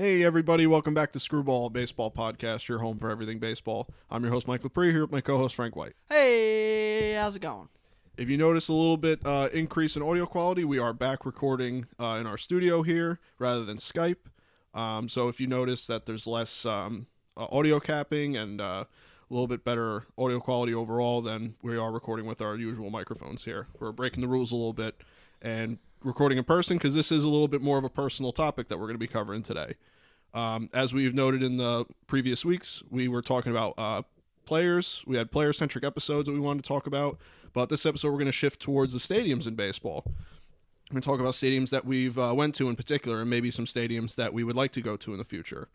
Hey everybody, welcome back to Screwball, a baseball podcast, your home for everything baseball. I'm your host Mike Lepre here with my co-host Frank White. Hey, how's it going? If you notice a little bit increase in audio quality, we are back recording in our studio here rather than Skype. So if you notice that there's less audio capping and a little bit better audio quality overall, then we are recording with our usual microphones here. We're breaking the rules a little bit and recording in person because this is a little bit more of a personal topic that we're going to be covering today. As we've noted in the previous weeks, we were talking about players. We had player-centric episodes that we wanted to talk about, but this episode we're going to shift towards the stadiums in baseball. We're going to talk about stadiums that we've went to in particular and maybe some stadiums that we would like to go to in the future.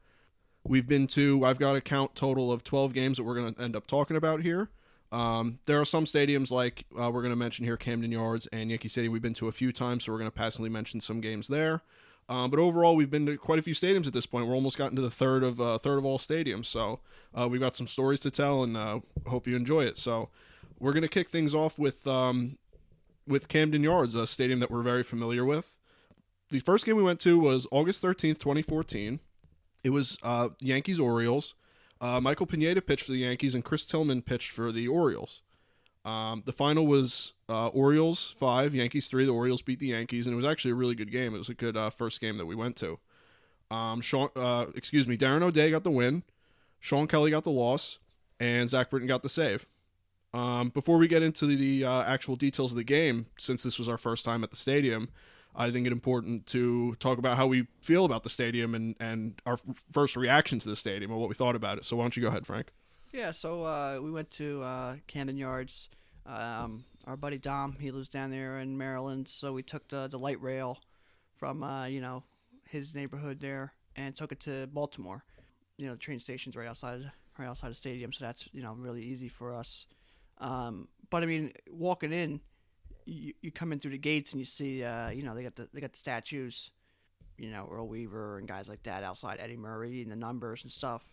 I've got a count total of 12 games that we're going to end up talking about here. There are some stadiums like we're going to mention here, Camden Yards and Yankee Stadium. We've been to a few times, so we're going to passively mention some games there. But overall, we've been to quite a few stadiums at this point. We're almost gotten to the third of all stadiums, so we've got some stories to tell, and hope you enjoy it. So we're going to kick things off with Camden Yards, a stadium that we're very familiar with. The first game we went to was August 13th, 2014. It was Yankees-Orioles. Michael Pineda pitched for the Yankees, and Chris Tillman pitched for the Orioles. The final was Orioles 5, Yankees 3. The Orioles beat the Yankees, and it was actually a really good game. It was a good first game that we went to. Darren O'Day got the win, Sean Kelly got the loss, and Zach Britton got the save. Before we get into the actual details of the game, since this was our first time at the stadium, I think it's important to talk about how we feel about the stadium and our first reaction to the stadium and what we thought about it. So why don't you go ahead, Frank? Yeah, so we went to Camden Yards. Our buddy Dom, he lives down there in Maryland, so we took the light rail from his neighborhood there and took it to Baltimore. The train station's right outside the stadium, so that's really easy for us. But I mean, walking in, you come in through the gates and you see they got the statues, Earl Weaver and guys like that outside, Eddie Murray and the numbers and stuff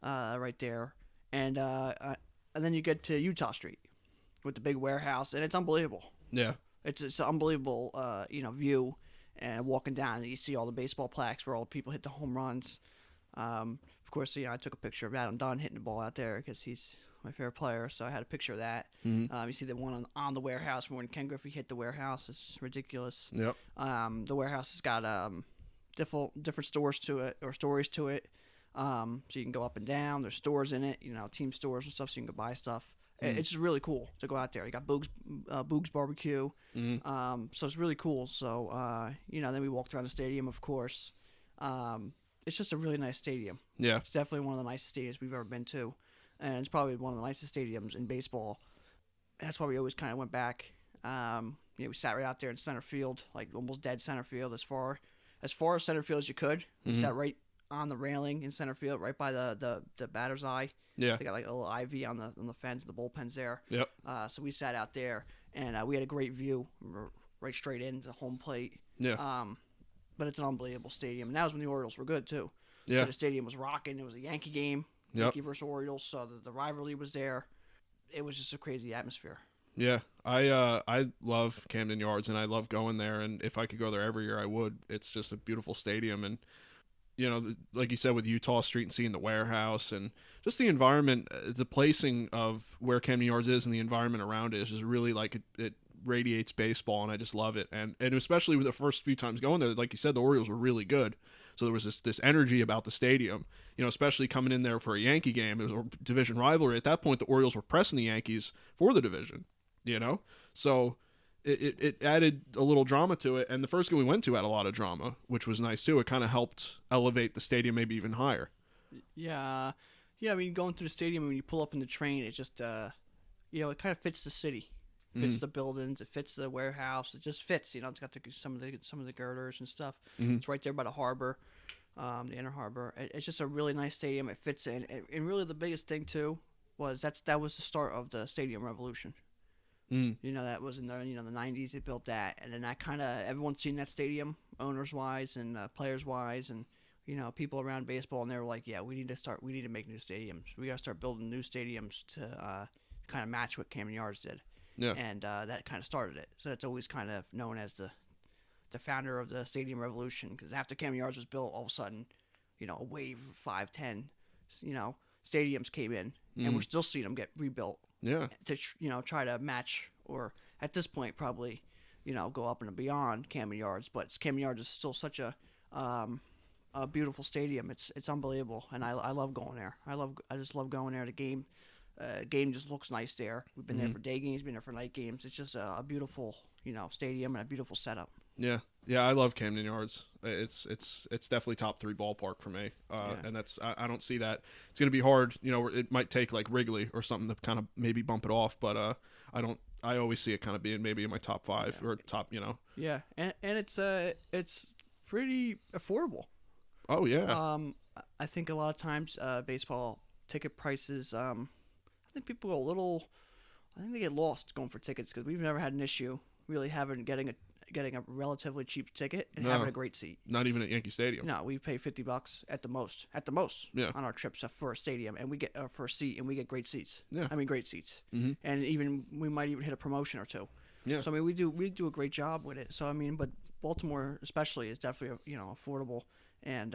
right there. And then you get to Utah Street with the big warehouse, and it's unbelievable. Yeah. It's an unbelievable, view. And walking down, you see all the baseball plaques where all the people hit the home runs. Of course, I took a picture of Adam Dunn hitting the ball out there because he's my favorite player, so I had a picture of that. Mm-hmm. You see the one on the warehouse when Ken Griffey hit the warehouse. It's ridiculous. Yep. The warehouse has got different stores to it, or stories to it. So you can go up and down. There's stores in it, team stores and stuff, so you can go buy stuff. It's just really cool to go out there. You got Boog's Barbecue. Mm-hmm. So it's really cool. So, then we walked around the stadium, of course. It's just a really nice stadium. Yeah. It's definitely one of the nicest stadiums we've ever been to. And it's probably one of the nicest stadiums in baseball. That's why we always kind of went back. We sat right out there in center field, like almost dead center field, as far as center field as you could. We sat right on the railing in center field, right by the batter's eye. Yeah. They got like a little ivy on the fence, the bullpen's there. Yep. So we sat out there, and we had a great view, right straight into home plate. Yeah. But it's an unbelievable stadium, and that was when the Orioles were good too. Yeah. So the stadium was rocking. It was a Yankee game. Yep. Yankee versus Orioles, so the rivalry was there. It was just a crazy atmosphere. Yeah, I love Camden Yards, and I love going there, and if I could go there every year, I would. It's just a beautiful stadium, and, like you said, with Utah Street and seeing the warehouse, and just the environment, the placing of where Camden Yards is and the environment around it is just really, like, it radiates baseball, and I just love it. And especially with the first few times going there, like you said, the Orioles were really good. So there was this energy about the stadium, especially coming in there for a Yankee game. It was a division rivalry. At that point, the Orioles were pressing the Yankees for the division, So it added a little drama to it. And the first game we went to had a lot of drama, which was nice too. It kind of helped elevate the stadium maybe even higher. Yeah. I mean, going through the stadium, when you pull up in the train, it just, it kind of fits the city. Fits the buildings, it fits the warehouse, it just fits. It's got some of the girders and stuff. It's right there by the harbor, the inner harbor. It's just a really nice stadium. It fits in, and really the biggest thing too was that was the start of the stadium revolution. That was in the the 90s. They built that, and then that kind of everyone's seen that stadium, owners wise and players wise, and people around baseball, and they were like, yeah, we need to make new stadiums. We got to start building new stadiums to kind of match what Camden Yards did. Yeah. And that kind of started it. So it's always kind of known as the founder of the stadium revolution, because after Camden Yards was built, all of a sudden a wave of 5, 10, stadiums came in, and we're still seeing them get rebuilt. Yeah. To try to match, or at this point probably, go up and beyond Camden Yards. But Camden Yards is still such a beautiful stadium. It's unbelievable, and I love going there. I just love going there. The game just looks nice there. We've been there for day games, been there for night games. It's just a beautiful stadium and a beautiful setup. Yeah, I love Camden Yards. It's definitely top 3 ballpark for me. And that's I don't see that it's gonna be hard. It might take like Wrigley or something to kind of maybe bump it off, but I always see it kind of being maybe in my top 5 or top. Yeah, and it's pretty affordable. Oh yeah. I think a lot of times baseball ticket prices. I think people are I think they get lost going for tickets because we've never had an issue really getting a relatively cheap ticket and having a great seat. Not even at Yankee Stadium. No, we pay $50 at the most. Yeah. On our trips for a stadium, and we get for a seat, and we get great seats. Yeah. I mean, great seats. Mm-hmm. And we might even hit a promotion or two. Yeah. So I mean, we do a great job with it. So I mean, but Baltimore especially is definitely affordable, and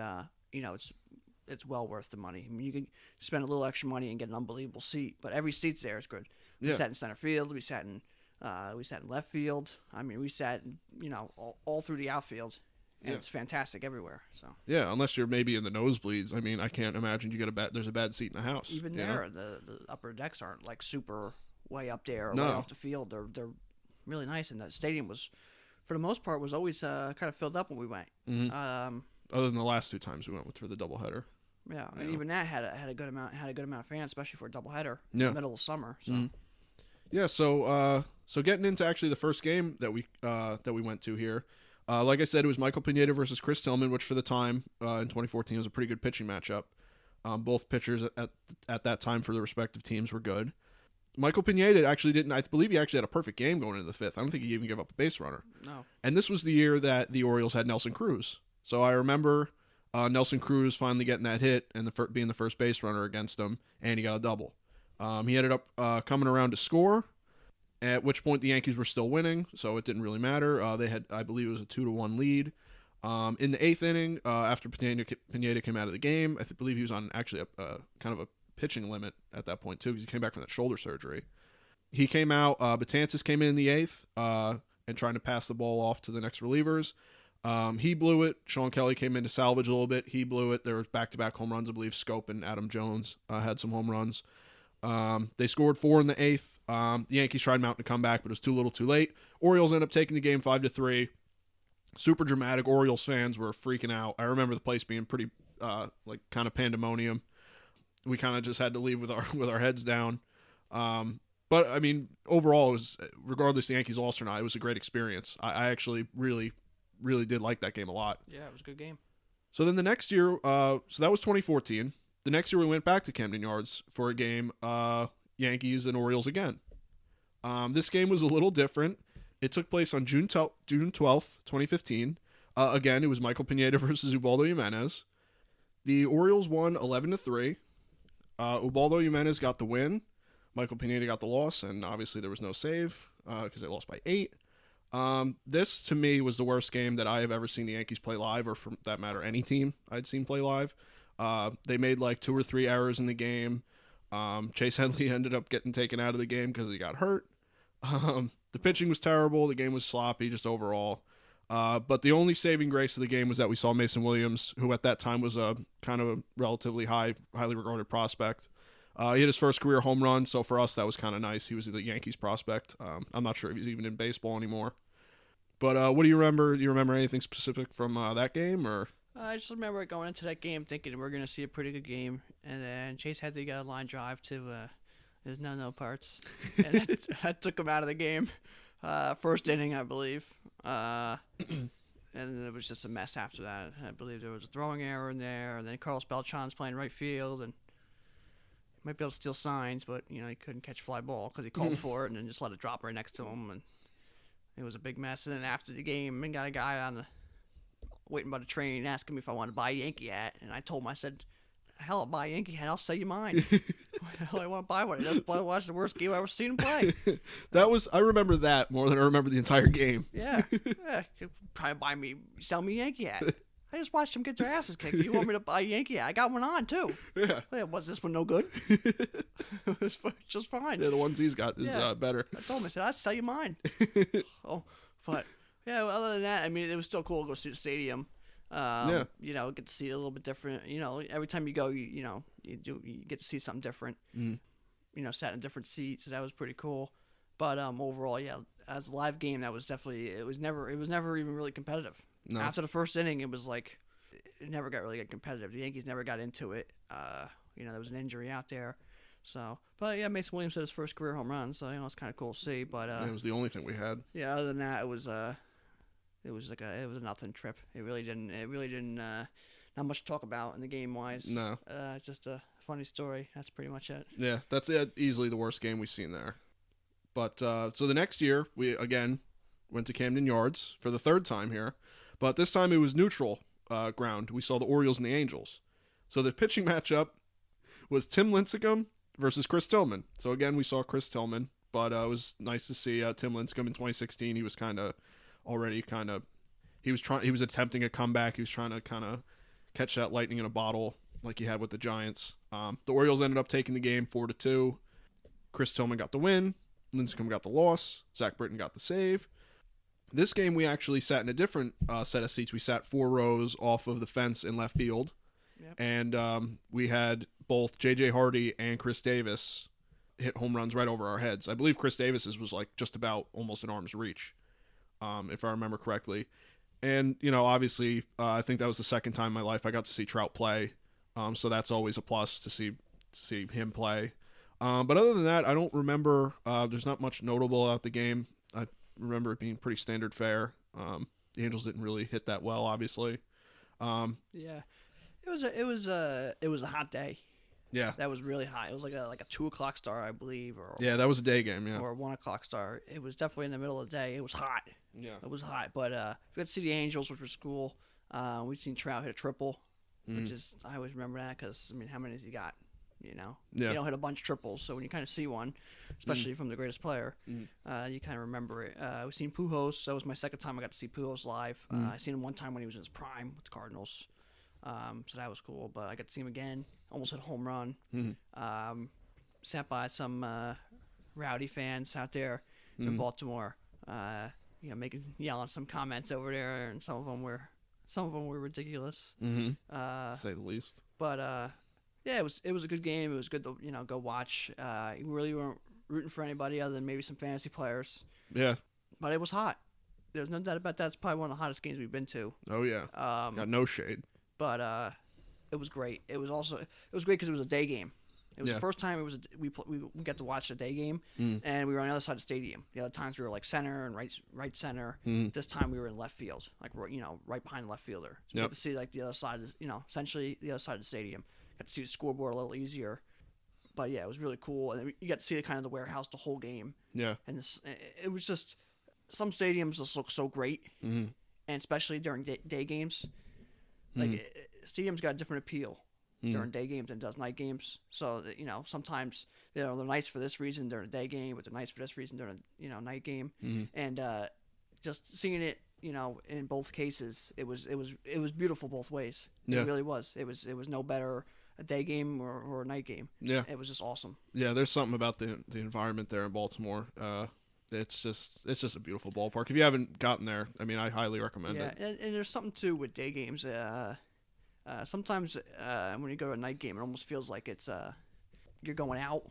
it's well worth the money. I mean, you can spend a little extra money and get an unbelievable seat, but every seat's there is good. We sat in center field. We sat in left field. I mean, we sat all through the outfield, and it's fantastic everywhere. So yeah, unless you're maybe in the nosebleeds. I mean, I can't imagine you get there's a bad seat in the house. Even there, the upper decks aren't like super way up there or way off the field. They're really nice, and the stadium was, for the most part, was always kind of filled up when we went. Mm-hmm. Other than the last 2 times we went for the doubleheader. Yeah, and even that had a good amount of fans, especially for a doubleheader in the middle of summer. So. Mm-hmm. Yeah, so getting into actually the first game that we went to here, like I said, it was Michael Pineda versus Chris Tillman, which for the time in 2014 was a pretty good pitching matchup. Both pitchers at that time for the respective teams were good. Michael Pineda actually didn't. I believe he actually had a perfect game going into the 5th. I don't think he even gave up a base runner. No. And this was the year that the Orioles had Nelson Cruz. So I remember Nelson Cruz finally getting that hit and being the first base runner against him, and he got a double. He ended up coming around to score, at which point the Yankees were still winning, so it didn't really matter. They had, I believe, it was a 2-1 lead. In the 8th inning, after Pineda came out of the game, I believe he was on actually a kind of a pitching limit at that point too, because he came back from that shoulder surgery. He came out. Betances came in the 8th and trying to pass the ball off to the next relievers. He blew it. Sean Kelly came in to salvage a little bit. He blew it. There were back-to-back home runs. I believe Scope and Adam Jones had some home runs. They scored 4 in the 8th. The Yankees tried mounting a comeback, but it was too little too late. Orioles ended up taking the game 5-3. Super dramatic. Orioles fans were freaking out. I remember the place being pretty kind of pandemonium. We kind of just had to leave with our heads down. But I mean, overall, it was, regardless the Yankees lost or not, it was a great experience. I actually really, really did like that game a lot. Yeah, it was a good game. So then the next year, so that was 2014. The next year we went back to Camden Yards for a game, Yankees and Orioles again. This game was a little different. It took place on June 12th, 2015. Again, it was Michael Pineda versus Ubaldo Jimenez. The Orioles won 11-3. Ubaldo Jimenez got the win. Michael Pineda got the loss, and obviously there was no save because they lost by 8. This, to me, was the worst game that I have ever seen the Yankees play live, or for that matter, any team I'd seen play live. They made like 2 or 3 errors in the game. Chase Headley ended up getting taken out of the game because he got hurt. The pitching was terrible. The game was sloppy just overall. But the only saving grace of the game was that we saw Mason Williams, who at that time was a kind of a relatively highly regarded prospect. He hit his first career home run, so for us that was kind of nice. He was the Yankees prospect. I'm not sure if he's even in baseball anymore. But what do you remember? Do you remember anything specific from that game? Or I just remember going into that game thinking we're going to see a pretty good game, and then Chase Headley got a line drive to his no parts, and that took him out of the game. First inning, I believe. And it was just a mess after that. I believe there was a throwing error in there, and then Carlos Beltran's playing right field, and he might be able to steal signs, but he couldn't catch a fly ball because he called for it and then just let it drop right next to him, and it was a big mess. And then after the game, I got a guy waiting by the train asking me if I wanted to buy a Yankee hat, and I told him, I said, hell, I'll buy a Yankee hat. I'll sell you mine. Why the hell I want to buy one? I watched the worst game I ever seen him play. I remember that more than I remember the entire game. Yeah. Try to sell me a Yankee hat. I just watched them get their asses kicked. You want me to buy a Yankee hat? I got one on, too. Yeah. Hey, was this one no good? It was just fine. Yeah, the ones he's got is better. I told him, I said, I'll sell you mine. Oh, but, yeah, well, other than that, I mean, it was still cool to go see the stadium. You know, get to see it a little bit different. You know, every time you go, you get to see something different. Mm. You know, sat in a different seat, so that was pretty cool. But overall, yeah, as a live game, that was definitely it was never even really competitive. No. After the first inning, it was like it never got really competitive. The Yankees never got into it. You know, there was an injury out there. So, but yeah, Mason Williams hit his first career home run, so you know it's kind of cool to see. But it was the only thing we had. Yeah, other than that, it was a nothing trip. It really didn't not much to talk about in the game wise. No. It's just a funny story. That's pretty much it. Yeah, that's easily the worst game we've seen there. But so the next year we again went to Camden Yards for the third time here, but this time it was neutral ground. We saw the Orioles and the Angels. So the pitching matchup was Tim Lincecum versus Chris Tillman. So again, we saw Chris Tillman, but it was nice to see Tim Lincecum in 2016. He was he was attempting a comeback. He was trying to kind of catch that lightning in a bottle like he had with the Giants. The Orioles ended up taking the game 4-2. Chris Tillman got the win. Lincecum got the loss. Zach Britton got the save. This game, we actually sat in a different set of seats. We sat 4 rows off of the fence in left field. Yep. And we had both J.J. Hardy and Chris Davis hit home runs right over our heads. I believe Chris Davis's was like just about almost an arm's reach, if I remember correctly. And, you know, obviously, I think that was the second time in my life I got to see Trout play. So that's always a plus to see him play. But other than that, I don't remember. There's not much notable about the game. I remember it being pretty standard fare. The Angels didn't really hit that well, obviously. Yeah, it was a hot day. Yeah, that was really hot. It was like a 2:00 start, I believe, or yeah, that was a day game. Yeah, or a 1:00 start. It was definitely in the middle of the day. It was hot. Yeah, it was hot. But we got to see the Angels, which was cool. We've seen Trout hit a triple, which is I always remember that because I mean, how many has he got? You know, you don't hit a bunch of triples, so when you kind of see one, especially from the greatest player, you kind of remember it. We've seen Pujols. That was my second time I got to see Pujols live. I seen him one time when he was in his prime with the Cardinals, so that was cool. But I got to see him again. Almost hit a home run. Sat by some rowdy fans out there in Baltimore. You know, yelling some comments over there, and some of them were ridiculous. To say the least. But yeah, it was a good game. It was good to go watch. You really weren't rooting for anybody other than maybe some fantasy players. Yeah, but it was hot. There's no doubt about that. It's probably one of the hottest games we've been to. Oh yeah, got no shade. But it was great. It was great because it was a day game. It was the first time we got to watch a day game, and we were on the other side of the stadium. The other times we were like center and right center. This time we were in left field, like right behind the left fielder. So we got to see like the other side, essentially the other side of the stadium. Got to see the scoreboard a little easier, but yeah, it was really cool. And you got to see the kind of the warehouse the whole game. Yeah, and it was just some stadiums just look so great, and especially during day games, like stadiums got a different appeal during day games than it does night games. So sometimes they're nice for this reason during a day game, but they're nice for this reason during a night game, and just seeing it. In both cases, it was beautiful both ways. Yeah. It really was. It was no better a day game or a night game. Yeah, it was just awesome. Yeah, there's something about the environment there in Baltimore. It's just a beautiful ballpark. If you haven't gotten there, I mean, I highly recommend it. Yeah, and there's something too with day games. Sometimes when you go to a night game, it almost feels like it's you're going out.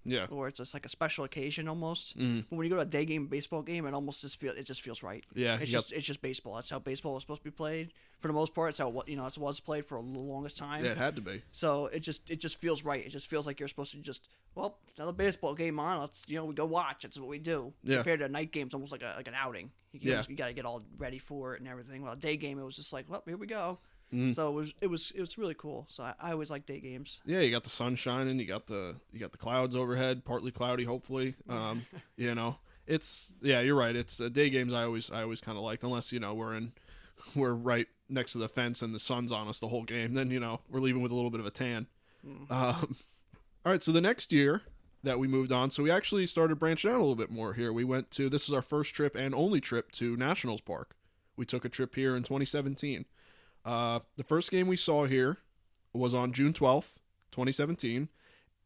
Yeah. Or it's just like a special occasion almost. But when you go to a day game, baseball game, it almost just feels right. Yeah. It's just baseball. That's how baseball was supposed to be played. For the most part, it's how it was played for the longest time. Yeah, it had to be. So it just feels right. It just feels like you're supposed to another baseball game on. Let's we go watch. That's what we do. Yeah. Compared to a night game, it's almost like an outing. You got to get all ready for it and everything. Well, a day game, it was just like, well, here we go. So it was really cool. So I always like day games. Yeah, you got the sun shining, you got the clouds overhead, partly cloudy, hopefully. It's you're right. It's day games I always kind of liked, unless we're right next to the fence and the sun's on us the whole game. Then we're leaving with a little bit of a tan. All right, so the next year that we moved on, so we actually started branching out a little bit more here. We went to this is our first trip and only trip to Nationals Park. We took a trip here in 2017. The first game we saw here was on June 12th, 2017.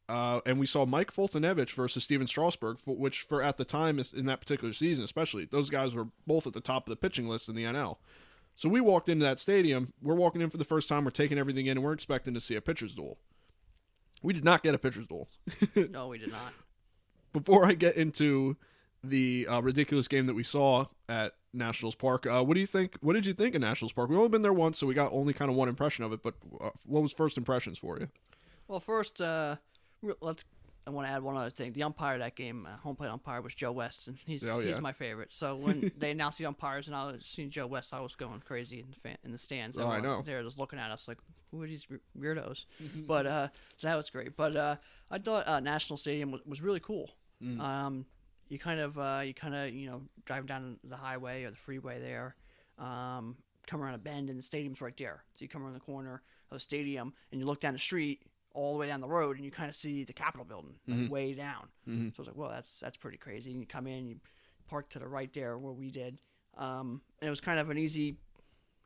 And we saw Mike Foltynewicz versus Steven Strasburg, which for at the time in that particular season, especially, those guys were both at the top of the pitching list in the NL. So we walked into that stadium. We're walking in for the first time. We're taking everything in, and we're expecting to see a pitcher's duel. We did not get a pitcher's duel. No, we did not. Before I get into the ridiculous game that we saw at Nationals Park, what do you think? What did you think of Nationals Park? We've only been there once, so we got only kind of one impression of it. But what was first impressions for you? Well, first, I want to add one other thing. The umpire of that game, home plate umpire, was Joe West, and he's my favorite. So when they announced the umpires and I was seeing Joe West, I was going crazy in the stands. I know. They were just looking at us like, who are these weirdos? But so that was great. But I thought National Stadium was really cool. You kind of drive down the highway or the freeway there, come around a bend, and the stadium's right there. So you come around the corner of the stadium, and you look down the street, all the way down the road, and you kind of see the Capitol building way down. So I was like, well, that's pretty crazy. And you come in, you park to the right there where we did, and it was kind of an easy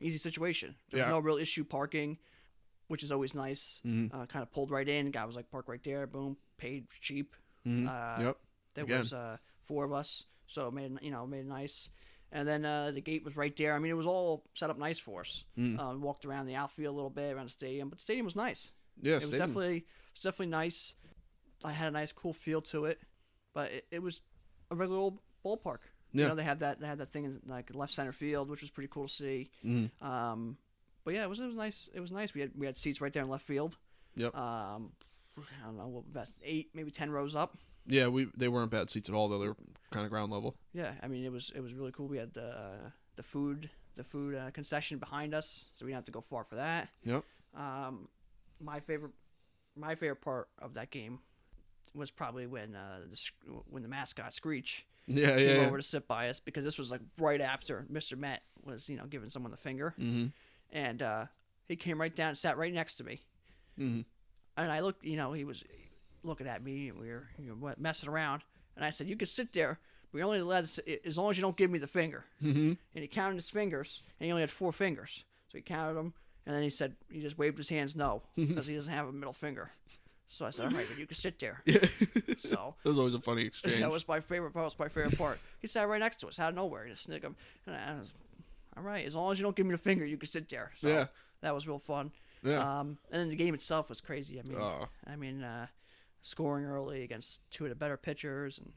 situation. There was no real issue parking, which is always nice. Kind of pulled right in. The guy was like, park right there. Boom, paid cheap. Yep. There was 4 of us, so it made it nice. And then the gate was right there. I mean, it was all set up nice for us. We walked around the outfield a little bit, around the stadium, but the stadium was nice. Yeah, it was definitely nice. I had a nice, cool feel to it, but it was a regular old ballpark. Yeah. You know, they had that thing in like left center field, which was pretty cool to see. But yeah, it was nice. It was nice. We had seats right there in left field. Yep. I don't know, about 8, maybe 10 rows up. Yeah, they weren't bad seats at all, though. They were kind of ground level. Yeah, I mean, it was really cool. We had the food concession behind us, so we didn't have to go far for that. Yep. My favorite part of that game was probably when the mascot Screech came over to sit by us, because this was like right after Mr. Met was giving someone the finger, and he came right down and sat right next to me, and I looked, he was looking at me, and we were messing around, and I said, you can sit there, but you're only allowed to sit as long as you don't give me the finger. And he counted his fingers, and he only had 4 fingers, so he counted them. And then he said, he just waved his hands no, because he doesn't have a middle finger. So I said, all right, then you can sit there. Yeah. So that was always a funny exchange. That was my favorite part. He sat right next to us, out of nowhere. He just snicked him. And I was, all right, as long as you don't give me the finger, you can sit there. So that was real fun. Yeah. And then the game itself was crazy. I mean, scoring early against 2 of the better pitchers and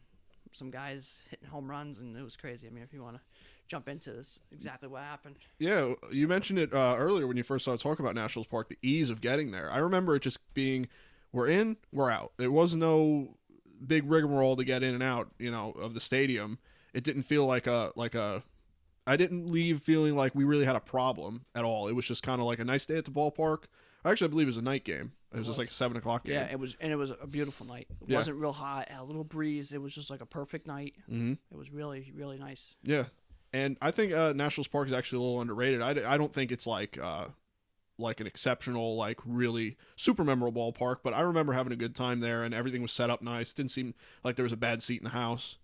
some guys hitting home runs, and it was crazy. I mean, if you want to jump into this, exactly what happened. Yeah, you mentioned it earlier when you first started talking about Nationals Park, the ease of getting there. I remember it just being, we're in, we're out. It was no big rigmarole to get in and out, of the stadium. It didn't feel like I didn't leave feeling like we really had a problem at all. It was just kind of like a nice day at the ballpark. Actually, I believe it was a night game. It was just like a 7 o'clock game. Yeah, it was a beautiful night. It wasn't real hot, had a little breeze. It was just like a perfect night. It was really, really nice. Yeah. And I think Nationals Park is actually a little underrated. I don't think it's like an exceptional, like really super memorable ballpark, but I remember having a good time there, and everything was set up nice. Didn't seem like there was a bad seat in the house.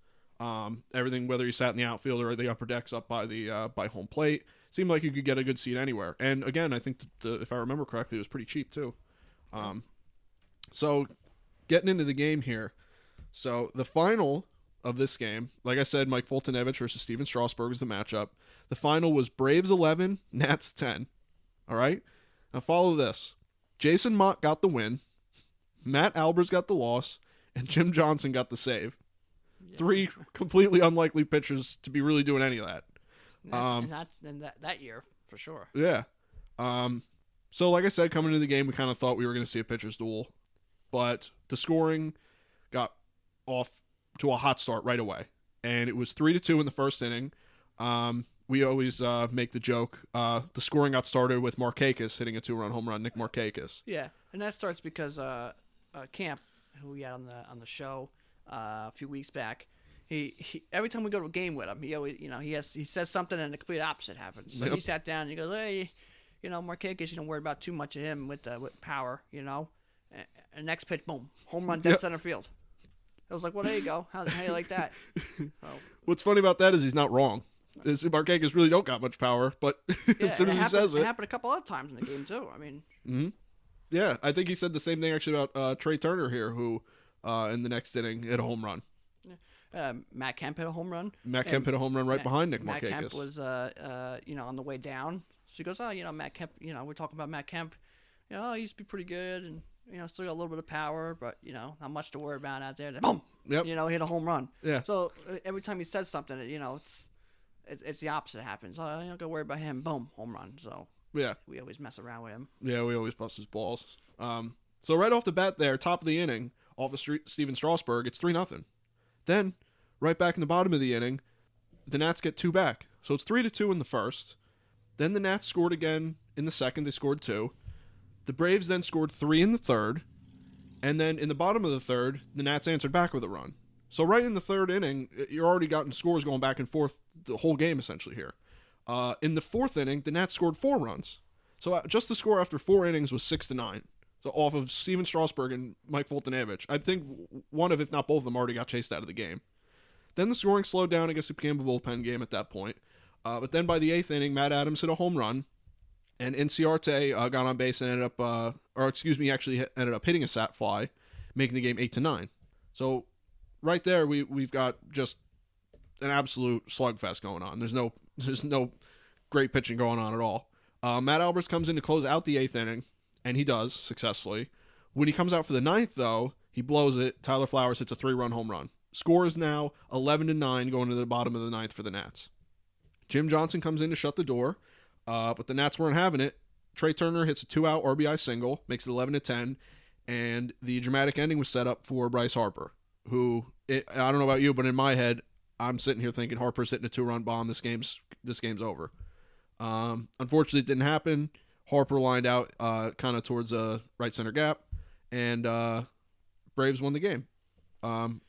Everything, whether you sat in the outfield or the upper decks up by the by home plate, seemed like you could get a good seat anywhere. And again, I think if I remember correctly, it was pretty cheap too. So getting into the game here, so the final of this game, like I said, Mike Foltynewicz versus Steven Strasburg was the matchup. The final was Braves 11, Nats 10. All right? Now follow this. Jason Mott got the win, Matt Albers got the loss, and Jim Johnson got the save. Yeah. 3 completely unlikely pitchers to be really doing any of that. That year, for sure. Yeah. So like I said, coming into the game, we kind of thought we were going to see a pitcher's duel, but the scoring got off to a hot start right away, and it was 3-2 in the first inning. We always make the joke. The scoring got started with Markakis hitting a 2-run home run. Nick Markakis. Yeah, and that starts because Camp, who we had on the show a few weeks back, he every time we go to a game with him, he always he says something and the complete opposite happens. So he sat down and he goes, hey, Markakis, you don't worry about too much of him with power, And next pitch, boom, home run, dead center field. I was like, well, there you go. How do you like that? What's funny about that is he's not wrong. Marquez really don't got much power, but Yeah, as soon and as he says it it, happened a couple other times in the game too. I mean, yeah, I think he said the same thing actually about Trey Turner here, who in the next inning hit a home run. Matt Kemp hit a home run. Matt Kemp hit a home run right behind Nick Matt Markakis. Kemp was, on the way down. So he goes, oh, Matt Kemp. We're talking about Matt Kemp. He used to be pretty good, and still got a little bit of power, but not much to worry about out there. Then, boom. Yep. Hit a home run. Yeah. So every time he says something, it's the opposite happens. Oh, don't worry about him. Boom, home run. So yeah, we always mess around with him. Yeah, we always bust his balls. So right off the bat there, top of the inning, off of Steven Strasburg, it's 3-0. Then, right back in the bottom of the inning, the Nats get 2 back. So it's 3-2 in the first. Then the Nats scored again in the second. They scored 2. The Braves then scored 3 in the third. And then in the bottom of the third, the Nats answered back with a run. So right in the third inning, you're already gotten scores going back and forth the whole game essentially here. In the fourth inning, the Nats scored 4 runs. So just the score after 4 innings was 6-9. So off of Steven Strasburg and Mike Foltynewicz. I think one of, if not both of them, already got chased out of the game. Then the scoring slowed down. I guess it became a bullpen game at that point. But then by the 8th inning, Matt Adams hit a home run. And Inciarte got on base and ended up, actually ended up hitting a sat fly, making the game 8-9. So right there, we've got just an absolute slugfest going on. There's no great pitching going on at all. Matt Alberts comes in to close out the 8th inning, and he does successfully. When he comes out for the 9th, though, he blows it. Tyler Flowers hits a 3-run home run. Score is now 11-9 going to the bottom of the 9th for the Nats. Jim Johnson comes in to shut the door, but the Nats weren't having it. Trey Turner hits a 2-out RBI single, makes it 11-10, and the dramatic ending was set up for Bryce Harper, who, I don't know about you, but in my head, I'm sitting here thinking Harper's hitting a 2-run bomb. This game's over. Unfortunately, it didn't happen. Harper lined out kind of towards a right center gap, and Braves won the game.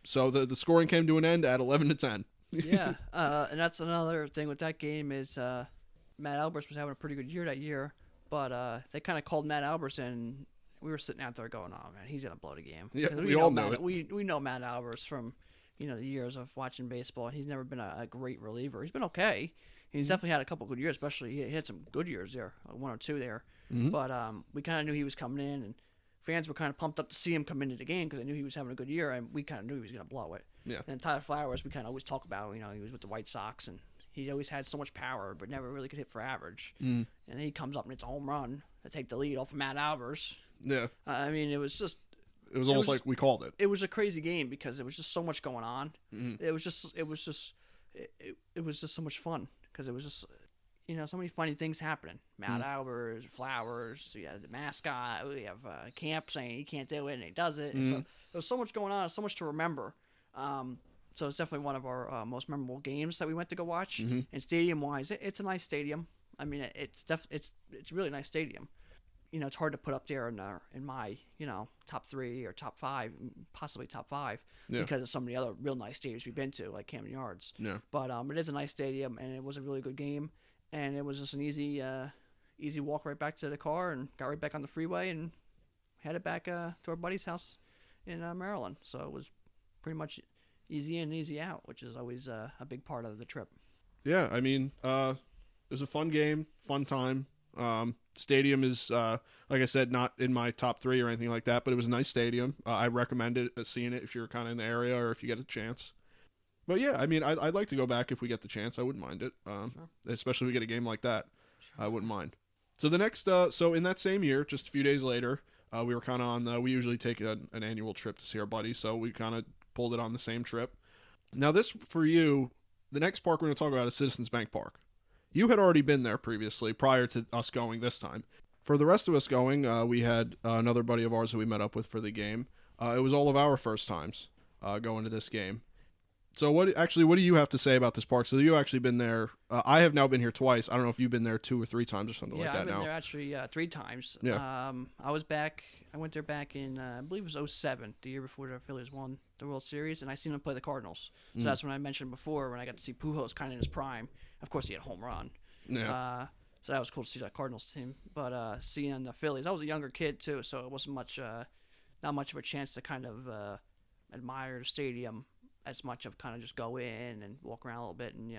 So the scoring came to an end at 11-10. Yeah, and that's another thing with that game is Matt Alberts was having a pretty good year that year, but they kind of called Matt Alberts in. We were sitting out there going, "Oh man, he's gonna blow the game." Yeah, we all know it. We know Matt Alberts from the years of watching baseball. He's never been a great reliever. He's been okay. He's definitely had a couple good years, especially he had some good years there, 1 or 2 there. But we kind of knew he was coming in, and fans were kind of pumped up to see him come into the game because they knew he was having a good year, and we kind of knew he was going to blow it. Yeah. And Tyler Flowers, we kind of always talk about, he was with the White Sox, and he always had so much power, but never really could hit for average. And then he comes up and it's a home run to take the lead off of Matt Alberts. Yeah. I mean, it was just... It was almost like we called it. It was a crazy game because there was just so much going on. It was just so much fun because it was just... so many funny things happening. Matt Alberts, Flowers, we had the mascot, we have Camp saying he can't do it, and he does it. And so there was so much going on, so much to remember. So it's definitely one of our most memorable games that we went to go watch. And stadium-wise, it's a nice stadium. I mean, it's a really nice stadium. It's hard to put up there in my top 3 or top 5, possibly top 5, because of some of the other real nice stadiums we've been to, like Camden Yards. Yeah. But it is a nice stadium, and it was a really good game. And it was just an easy walk right back to the car and got right back on the freeway and headed back to our buddy's house in Maryland. So it was pretty much easy in, easy out, which is always a big part of the trip. Yeah, I mean, it was a fun game, fun time. Stadium is, like I said, not in my top 3 or anything like that, but it was a nice stadium. I recommend it, seeing it if you're kind of in the area or if you get a chance. But yeah, I mean, I'd like to go back if we get the chance. I wouldn't mind it, especially if we get a game like that. I wouldn't mind. So the next, so in that same year, just a few days later, we were kind of on. We usually take an annual trip to see our buddies, so we kind of pulled it on the same trip. Now this for you, the next park we're going to talk about is Citizens Bank Park. You had already been there previously, prior to us going this time. For the rest of us going, we had another buddy of ours that we met up with for the game. It was all of our first times going to this game. So what do you have to say about this park? So you've actually been there. I have now been here twice. I don't know if you've been there 2 or 3 times or something like that now. Yeah, I've been there actually 3 times. Yeah. I went there back in, I believe it was 2007, the year before the Phillies won the World Series, and I seen them play the Cardinals. So that's when I mentioned before when I got to see Pujols kind of in his prime. Of course, he had a home run. Yeah. So that was cool to see that Cardinals team. But seeing the Phillies, I was a younger kid too, so it wasn't not much of a chance to kind of admire the stadium as much of kind of just go in and walk around a little bit and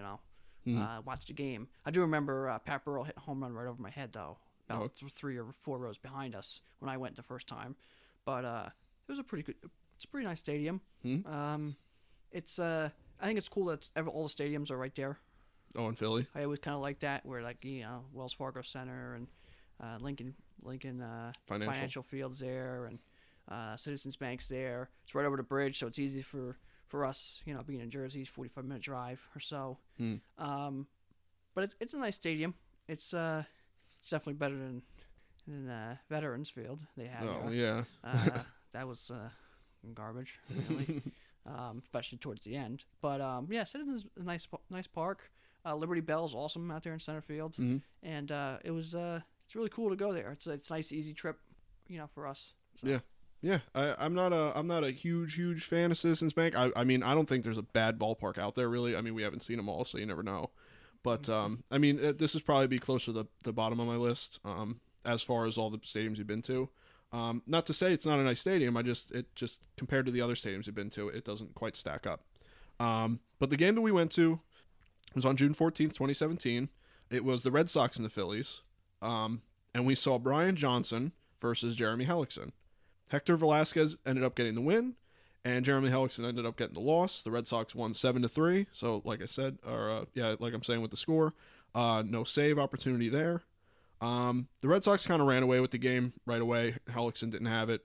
watch the game. I do remember Pat Burrell hit a home run right over my head, though, about 3 or 4 rows behind us when I went the first time. But it was it's a pretty nice stadium. It's I think it's cool that all the stadiums are right there. Oh, in Philly? I always kind of like that, where Wells Fargo Center and Lincoln Financial Field's there, and Citizens Bank's there. It's right over the bridge, so it's easy for us, being in Jersey, 45-minute drive or so. But it's a nice stadium. It's definitely better than Veterans Field they had. Oh, yeah. That was garbage, really. Especially towards the end. But Citizens is a nice park. Liberty Bell's awesome out there in center field, and it's really cool to go there. It's a nice, easy trip, for us. So. Yeah. I'm not a huge fan of Citizens Bank. I mean, I don't think there's a bad ballpark out there, really. I mean, we haven't seen them all, so you never know. But I mean, this is probably be closer to the bottom of my list as far as all the stadiums you've been to. Not to say it's not a nice stadium. It just compared to the other stadiums you've been to, it doesn't quite stack up. But the game that we went to was on June 14th, 2017. It was the Red Sox and the Phillies. And we saw Brian Johnson versus Jeremy Hellickson. Hector Velasquez ended up getting the win, and Jeremy Hellickson ended up getting the loss. The Red Sox won 7-3. So, like I said, like I'm saying with the score, no save opportunity there. The Red Sox kind of ran away with the game right away. Hellickson didn't have it.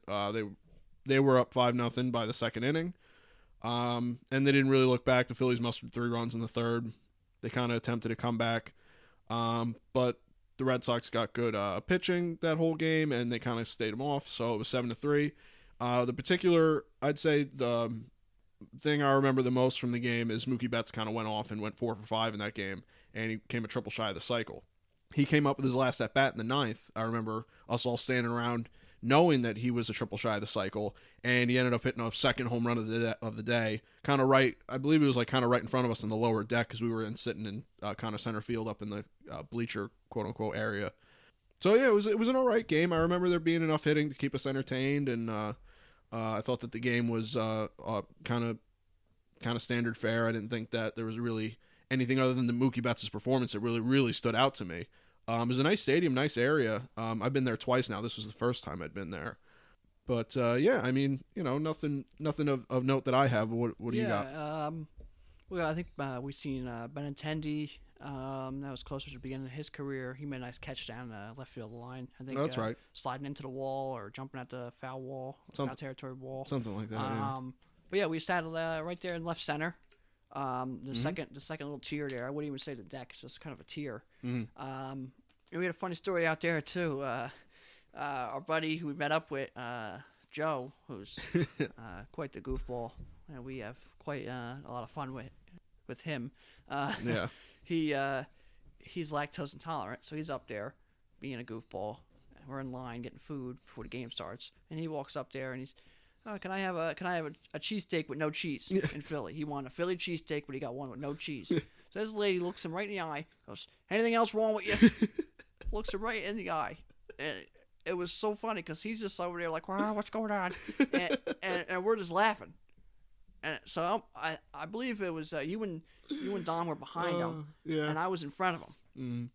They were up 5-0 by the second inning, and they didn't really look back. The Phillies mustered 3 runs in the third. They kind of attempted to come back, but the Red Sox got good pitching that whole game, and they kind of stayed them off. So it was 7-3. The particular, I'd say, the thing I remember the most from the game is Mookie Betts kind of went off and went 4 for 5 in that game, and he came a triple shy of the cycle. He came up with his last at bat in the ninth. I remember us all standing around knowing that he was a triple shy of the cycle, and he ended up hitting a second home run of the day, kind of right. I believe it was like kind of right in front of us in the lower deck because we were sitting in kind of center field up in the bleacher quote unquote area. So yeah, it was an all right game. I remember there being enough hitting to keep us entertained, and I thought that the game was kind of standard fare. I didn't think that there was really anything other than the Mookie Betts' performance that really stood out to me. It was a nice stadium, nice area. I've been there twice now. This was the first time I'd been there. But yeah, I mean, nothing of note that I have. What do you got? Well, I think we've seen Benintendi. That was closer to the beginning of his career. He made a nice catch down the left field line. I think that's right. Sliding into the wall or jumping at the foul wall, foul territory wall. Something like that. Yeah. But yeah, we sat right there in left center. The second little tier there. I wouldn't even say the deck. It's just kind of a tier. And we had a funny story out there too. Our buddy who we met up with, Joe, who's quite the goofball, and we have quite a lot of fun with him. Yeah. He's lactose intolerant, so he's up there being a goofball. We're in line getting food before the game starts, and he walks up there and he's, can I have a cheesesteak with no cheese in Philly? He wanted a Philly cheesesteak, but he got one with no cheese. So this lady looks him right in the eye, goes, "Anything else wrong with you?" Looks him right in the eye. And it was so funny because he's just over there like, "Wow, what's going on?" and we're just laughing. And so I believe it was you and Don were behind him, and I was in front of him.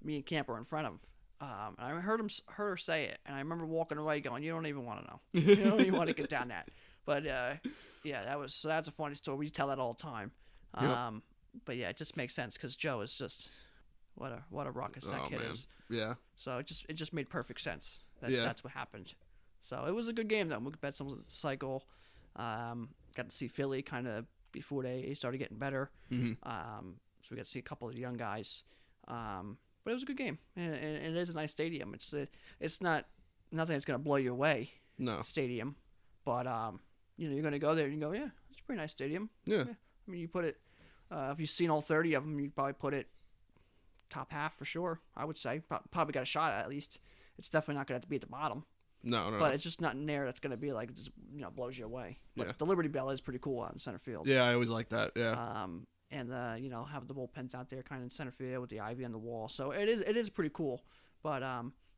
Me and Camp were in front of him. And I heard her say it, and I remember walking away going, "You don't even want to know. You don't even want to get down that." But yeah, that's a funny story. We tell that all the time. But yeah, it just makes sense because Joe is just what a rocket sack kid is. Yeah. So it just made perfect sense that that's what happened. So it was a good game though. We bet some of the cycle. Got to see Philly kind of before they started getting better. So we got to see a couple of the young guys. But it was a good game, and it is a nice stadium. It's not nothing that's gonna blow you away. No stadium, but you're gonna go there and you go, yeah, it's a pretty nice stadium. Yeah. I mean, you put it. If you've seen all 30 of them, you'd probably put it top half for sure. I would say probably got a shot at least. It's definitely not gonna have to be at the bottom. No. But it's just not in there that's gonna be like just blows you away. But the Liberty Bell is pretty cool out in center field. Yeah, I always like that. Yeah. And have the bullpens out there kind of in center field with the ivy on the wall. So it is pretty cool. But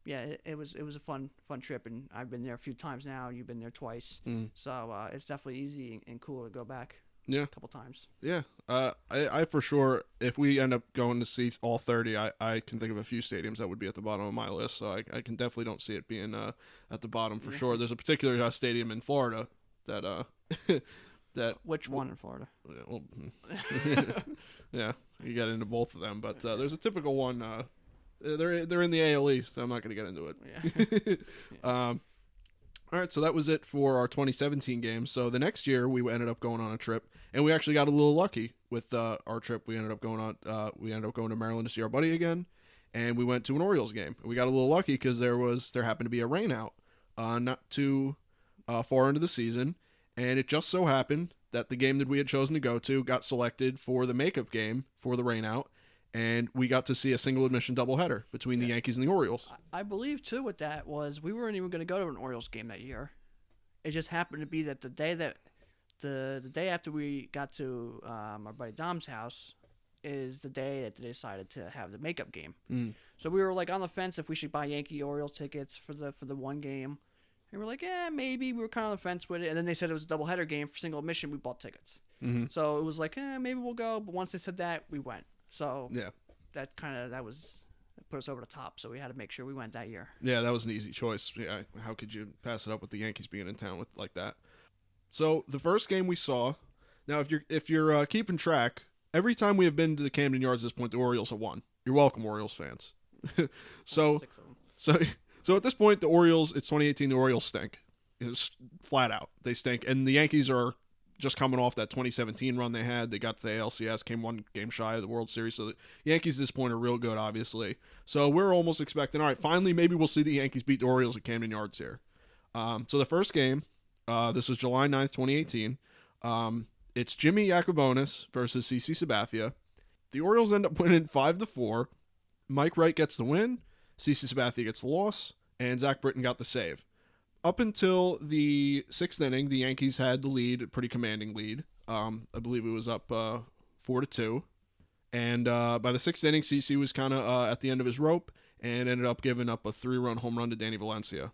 yeah, it was a fun trip, and I've been there a few times now. You've been there twice, so it's definitely easy and cool to go back. Yeah. a couple times. Yeah. I for sure, if we end up going to see all 30, I can think of a few stadiums that would be at the bottom of my list. So I can definitely don't see it being at the bottom for sure. There's a particular stadium in Florida that that. Which one in Florida? Well, yeah, you get into both of them, but there's a typical one. They're in the AL East, so I'm not going to get into it. Yeah. All right, so that was it for our 2017 game. So the next year we ended up going on a trip, and we actually got a little lucky with our trip. We ended up going to Maryland to see our buddy again, and we went to an Orioles game. We got a little lucky because there happened to be a rain out, not too far into the season, and it just so happened that the game that we had chosen to go to got selected for the makeup game for the rain out. And we got to see a single admission doubleheader between the Yankees and the Orioles. I believe too with that was we weren't even going to go to an Orioles game that year. It just happened to be that the day after we got to our buddy Dom's house is the day that they decided to have the makeup game. So we were like on the fence if we should buy Yankee Orioles tickets for the one game. And we're like, yeah, maybe. We were kind of on the fence with it. And then they said it was a doubleheader game for single admission. We bought tickets. So it was like, maybe we'll go. But once they said that, we went. So yeah, that put us over the top. So we had to make sure we went that year. Yeah, that was an easy choice. Yeah, how could you pass it up with the Yankees being in town like that? So the first game we saw. Now, if you're keeping track, every time we have been to the Camden Yards at this point, the Orioles have won. You're welcome, Orioles fans. So at this point, the Orioles. It's 2018. The Orioles stink. It's flat out. They stink, and the Yankees are just coming off that 2017 run they had. They got to the ALCS, came one game shy of the World Series. So the Yankees at this point are real good, obviously. So we're almost expecting, all right, finally maybe we'll see the Yankees beat the Orioles at Camden Yards here. So the first game, this was July 9th, 2018. It's Jimmy Yacobonis versus CC Sabathia. The Orioles end up winning 5-4. Mike Wright gets the win. CC Sabathia gets the loss. And Zach Britton got the save. Up until the sixth inning, the Yankees had the lead, a pretty commanding lead. I believe it was up 4-2. And by the sixth inning, CC was kind of at the end of his rope and ended up giving up a 3-run home run to Danny Valencia.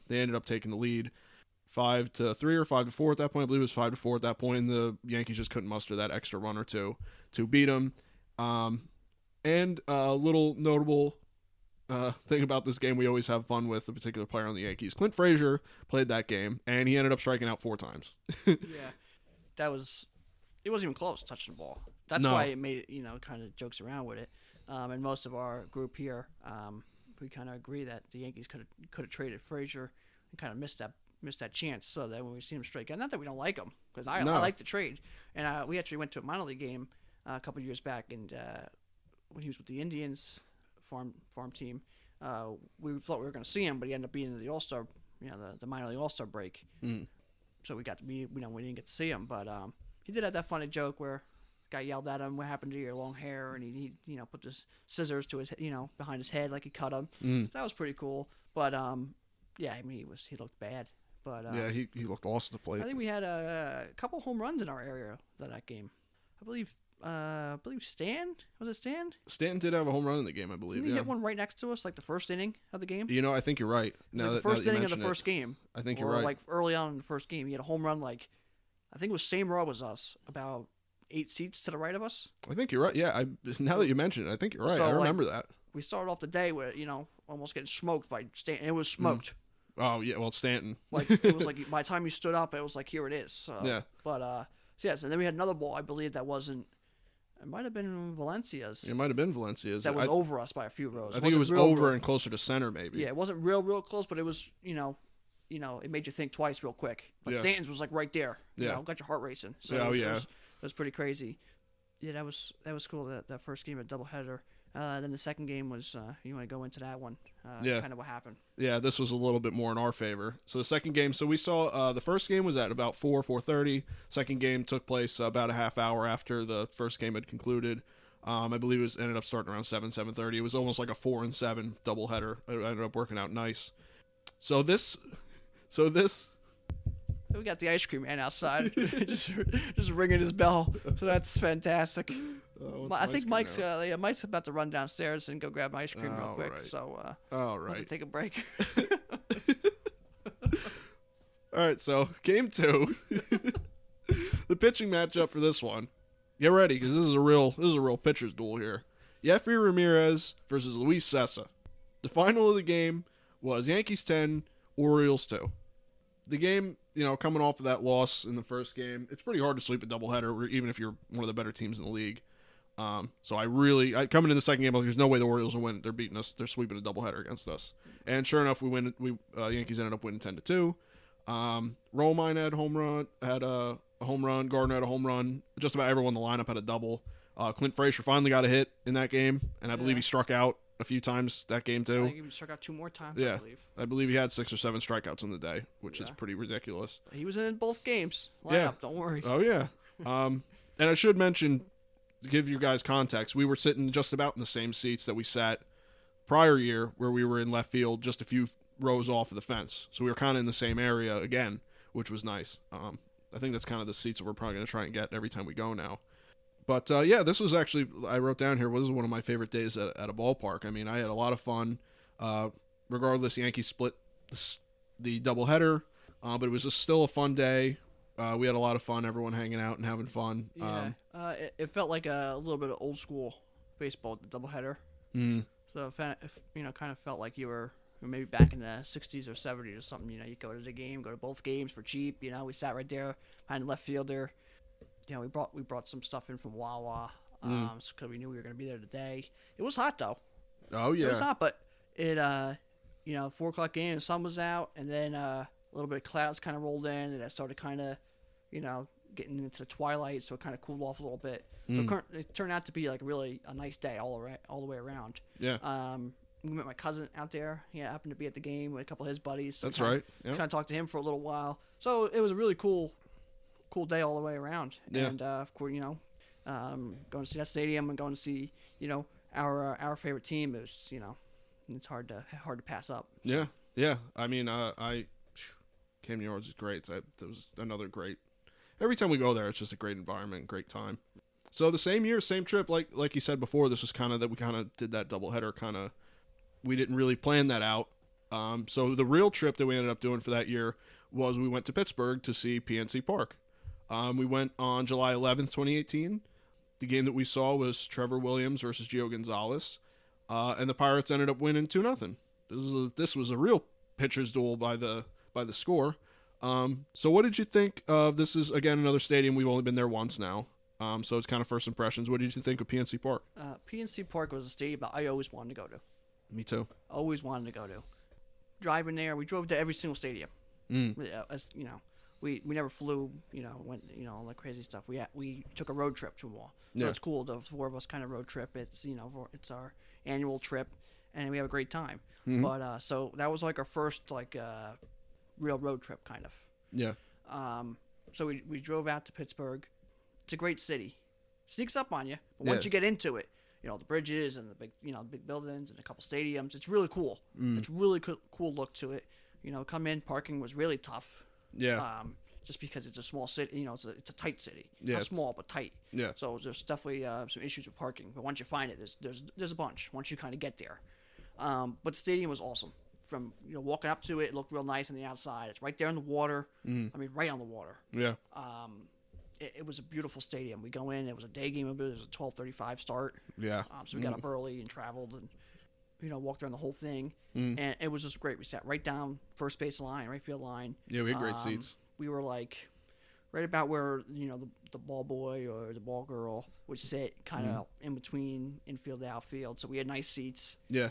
They ended up taking the lead 5-3 or 5-4 at that point. I believe it was 5-4 at that point. And the Yankees just couldn't muster that extra run or two to beat them. And a little notable thing about this game, we always have fun with a particular player on the Yankees. Clint Frazier played that game, and he ended up striking out 4 times. Yeah, it wasn't even close touching the ball. That's why it made it, kind of jokes around with it. And most of our group here, we kind of agree that the Yankees could have traded Frazier and kind of missed that chance. So that when we see him strike out, not that we don't like him, because I like the trade. And we actually went to a minor league game a couple years back, and when he was with the Indians farm team, we thought we were going to see him, but he ended up being in the All-Star, the minor league All-Star break. So we didn't get to see him, but he did have that funny joke where guy yelled at him, "What happened to your long hair?" And he put his scissors to his behind his head like he cut him. So that was pretty cool. But yeah, I mean he looked bad. But yeah, he looked awesome to play. I think we had a couple home runs in our area that game. I believe Stan. Was it Stan? Stanton did have a home run in the game, I believe. Didn't he hit one right next to us, like the first inning of the game? I think you're right. The first inning of the first game. I think you're right. Like early on in the first game, he had a home run. Like I think it was same row as us, about 8 seats to the right of us. I think you're right. Yeah. Now that you mention it, I think you're right. So, I remember that. We started off the day with almost getting smoked by Stanton. It was smoked. Oh yeah, well Stanton. Like it was like by the time you stood up, it was like here it is. So, yeah. But yes, and then we had another ball. I believe that wasn't. It might have been Valencia's. It might have been Valencia's. That was over us by a few rows. I think it was over and closer to center, maybe. Yeah, it wasn't real close, but it was, it made you think twice real quick. But Stanton's was like right there. Got your heart racing. So it was pretty crazy. Yeah, that was cool. That first game, a doubleheader. Then the second game was, you want to go into that one? Kind of what happened. Yeah, this was a little bit more in our favor. So the second game, we saw the first game was at about 4:30. Second game took place about a half hour after the first game had concluded. I believe it ended up starting around 7:30. It was almost like a 4-7 doubleheader. It ended up working out nice. So this. We got the ice cream man outside, just ringing his bell. So that's fantastic. I think Mike's about to run downstairs and go grab my ice cream real quick. Right. So all right, we'll have to take a break. All right, so game 2. The pitching matchup for this one. Get ready, because this is a real pitcher's duel here. Yefir Ramirez versus Luis Sessa. The final of the game was Yankees 10, Orioles 2. The game, coming off of that loss in the first game, it's pretty hard to sweep a doubleheader, even if you're one of the better teams in the league. So coming in the second game, I was like, there's no way the Orioles will win. They're beating us. They're sweeping a doubleheader against us. And sure enough, we win. Yankees ended up winning 10-2. Romine had a home run. Gardner had a home run. Just about everyone in the lineup had a double. Clint Frazier finally got a hit in that game, and I believe he struck out a few times that game too. I think he struck out 2 more times. Yeah, I believe he had 6 or 7 strikeouts in the day, which is pretty ridiculous. He was in both games. Lineup, don't worry. Oh yeah. And I should mention, to give you guys context, we were sitting just about in the same seats that we sat prior year, where we were in left field, just a few rows off of the fence. So we were kind of in the same area again, which was nice. I think that's kind of the seats that we're probably going to try and get every time we go now. But this was actually, I wrote down here, was one of my favorite days at a ballpark. I mean, I had a lot of fun. Regardless, Yankees split the doubleheader, but it was still a fun day. We had a lot of fun, everyone hanging out and having fun. Yeah, it felt like a little bit of old school baseball, the doubleheader. So it kind of felt like you were maybe back in the 60s or 70s or something. You go to the game, go to both games for cheap. We sat right there behind the left fielder. We brought some stuff in from Wawa because we knew we were going to be there today. It was hot though. Oh yeah, it was hot, but it 4:00 game, the sun was out, and then a little bit of clouds kind of rolled in, and that started kind of getting into the twilight, so it kind of cooled off a little bit. So it turned out to be like really a nice day all the way around. Yeah. We met my cousin out there. He happened to be at the game with a couple of his buddies. So that's right. Kind of talked to him for a little while. So it was a really cool day all the way around. Yeah. And of course, going to see that stadium and going to see our favorite team is it's hard to pass up. Yeah. Yeah. I mean, Cam New York is great. That was another great. Every time we go there, it's just a great environment, great time. So the same year, same trip, like you said before, this was kind of that we kind of did that doubleheader. We didn't really plan that out. So the real trip that we ended up doing for that year was we went to Pittsburgh to see PNC Park. We went on July 11th, 2018. The game that we saw was Trevor Williams versus Gio Gonzalez, and the Pirates ended up winning 2-0. This was a real pitcher's duel by the score. So what did you think of this? Is again another stadium, we've only been there once now. So it's kind of first impressions. What did you think of PNC Park? PNC Park was a stadium that I always wanted to go to. Me too. Always wanted to go to. Driving there, we drove to every single stadium. We never flew. Went all that crazy stuff. We took a road trip to them all. So it's cool. The 4 of us kind of road trip. It's it's our annual trip, and we have a great time. But so that was like our first real road trip kind of. Yeah. So we drove out to Pittsburgh. It's a great city. Sneaks up on you, but once you get into it, the bridges and the big buildings and a couple stadiums, it's really cool. It's really cool look to it. Come in, parking was really tough. Yeah. Just because it's a small city, it's a tight city. Yeah. Not small, but tight. Yeah. So there's definitely some issues with parking, but once you find it, there's a bunch. Once you kind of get there, but the stadium was awesome. From walking up to it, it looked real nice on the outside. It's right there on the water. I mean, right on the water. Yeah. It was a beautiful stadium. We go in. It was a day game. It was a 12:35 start. Yeah. So we got up early and traveled and walked around the whole thing, and it was just great. We sat right down first base line, right field line. Yeah, we had great seats. We were like right about where the ball boy or the ball girl would sit, kind of in between infield and outfield. So we had nice seats. Yeah.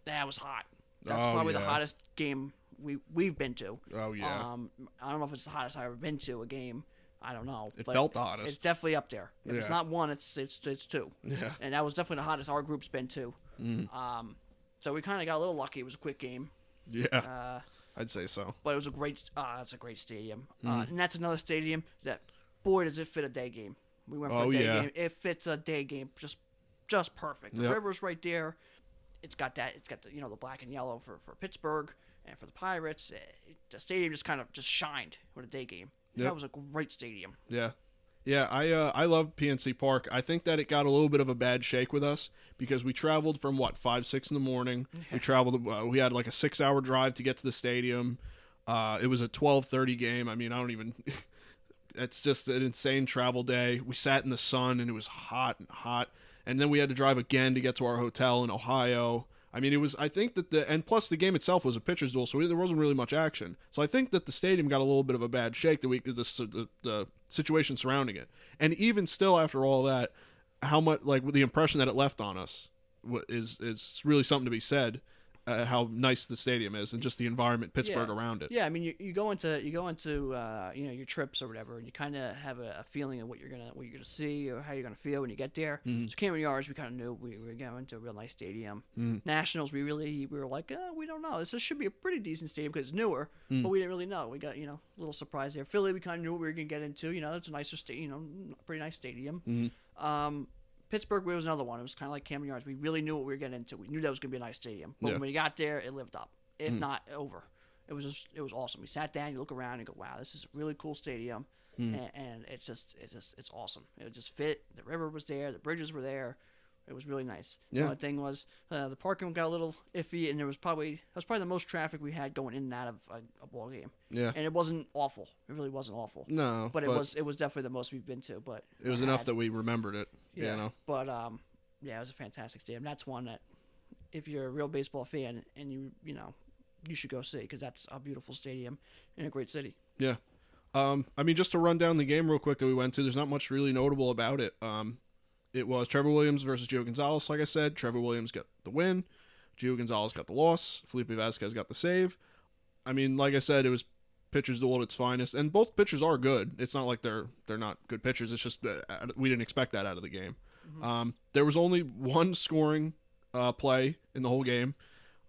That was hot. That's probably the hottest game we've been to. Oh yeah. I don't know if it's the hottest I've ever been to a game. I don't know. It felt the hottest. It's definitely up there. If it's not one, it's 2. Yeah. And that was definitely the hottest our group's been to. So we kind of got a little lucky. It was a quick game. Yeah. I'd say so. But it was a great. It's a great stadium. And that's another stadium that, boy, does it fit a day game. We went for a day game. It fits a day game just perfect. The river's right there. It's got the the black and yellow for Pittsburgh and for the Pirates. The stadium just shined with a day game. Yep. That was a great stadium. Yeah. Yeah, I love PNC Park. I think that it got a little bit of a bad shake with us because we traveled from 5, 6 in the morning. We traveled. We had like a 6-hour drive to get to the stadium. It was a 12:30 game. I mean, I don't even. it's just an insane travel day. We sat in the sun and it was hot and hot, and then we had to drive again to get to our hotel in Ohio. I mean, it was. I think that and plus the game itself was a pitcher's duel, so there wasn't really much action. So I think that the stadium got a little bit of a bad shake the situation surrounding it, and even still after all that, how much like the impression that it left on us is really something to be said. How nice the stadium is and just the environment, Pittsburgh around it. Yeah, I mean, you go into your trips or whatever, and you kind of have a feeling of what you're gonna see or how you're gonna feel when you get there. Mm-hmm. So Cameron Yards, we kind of knew we were going to a real nice stadium. Mm-hmm. Nationals, we were like, we don't know. This should be a pretty decent stadium because it's newer, but we didn't really know. We got a little surprise there. Philly, we kind of knew what we were gonna get into. It's a nicer stadium, pretty nice stadium. Mm-hmm. Pittsburgh was another one. It was kind of like Cameron Yards. We really knew what we were getting into. We knew that was going to be a nice stadium. But when we got there, it lived up. If not over. It was awesome. We sat down, you look around, and go, wow, this is a really cool stadium. And it's awesome. It just fit. The river was there. The bridges were there. It was really nice. Yeah. The only thing was the parking got a little iffy, and that was probably the most traffic we had going in and out of a ball game. Yeah. And it wasn't awful. It really wasn't awful. No. But it was definitely the most we've been to. But it was enough that we remembered it. Yeah. But it was a fantastic stadium. That's one that if you're a real baseball fan and you should go see because that's a beautiful stadium in a great city. Yeah. I mean, just to run down the game real quick that we went to, there's not much really notable about it. It was Trevor Williams versus Gio Gonzalez, like I said. Trevor Williams got the win. Gio Gonzalez got the loss. Felipe Vasquez got the save. I mean, like I said, it was pitchers duel at its finest, and both pitchers are good. It's not like they're not good pitchers. It's just we didn't expect that out of the game. Mm-hmm. There was only one scoring play in the whole game.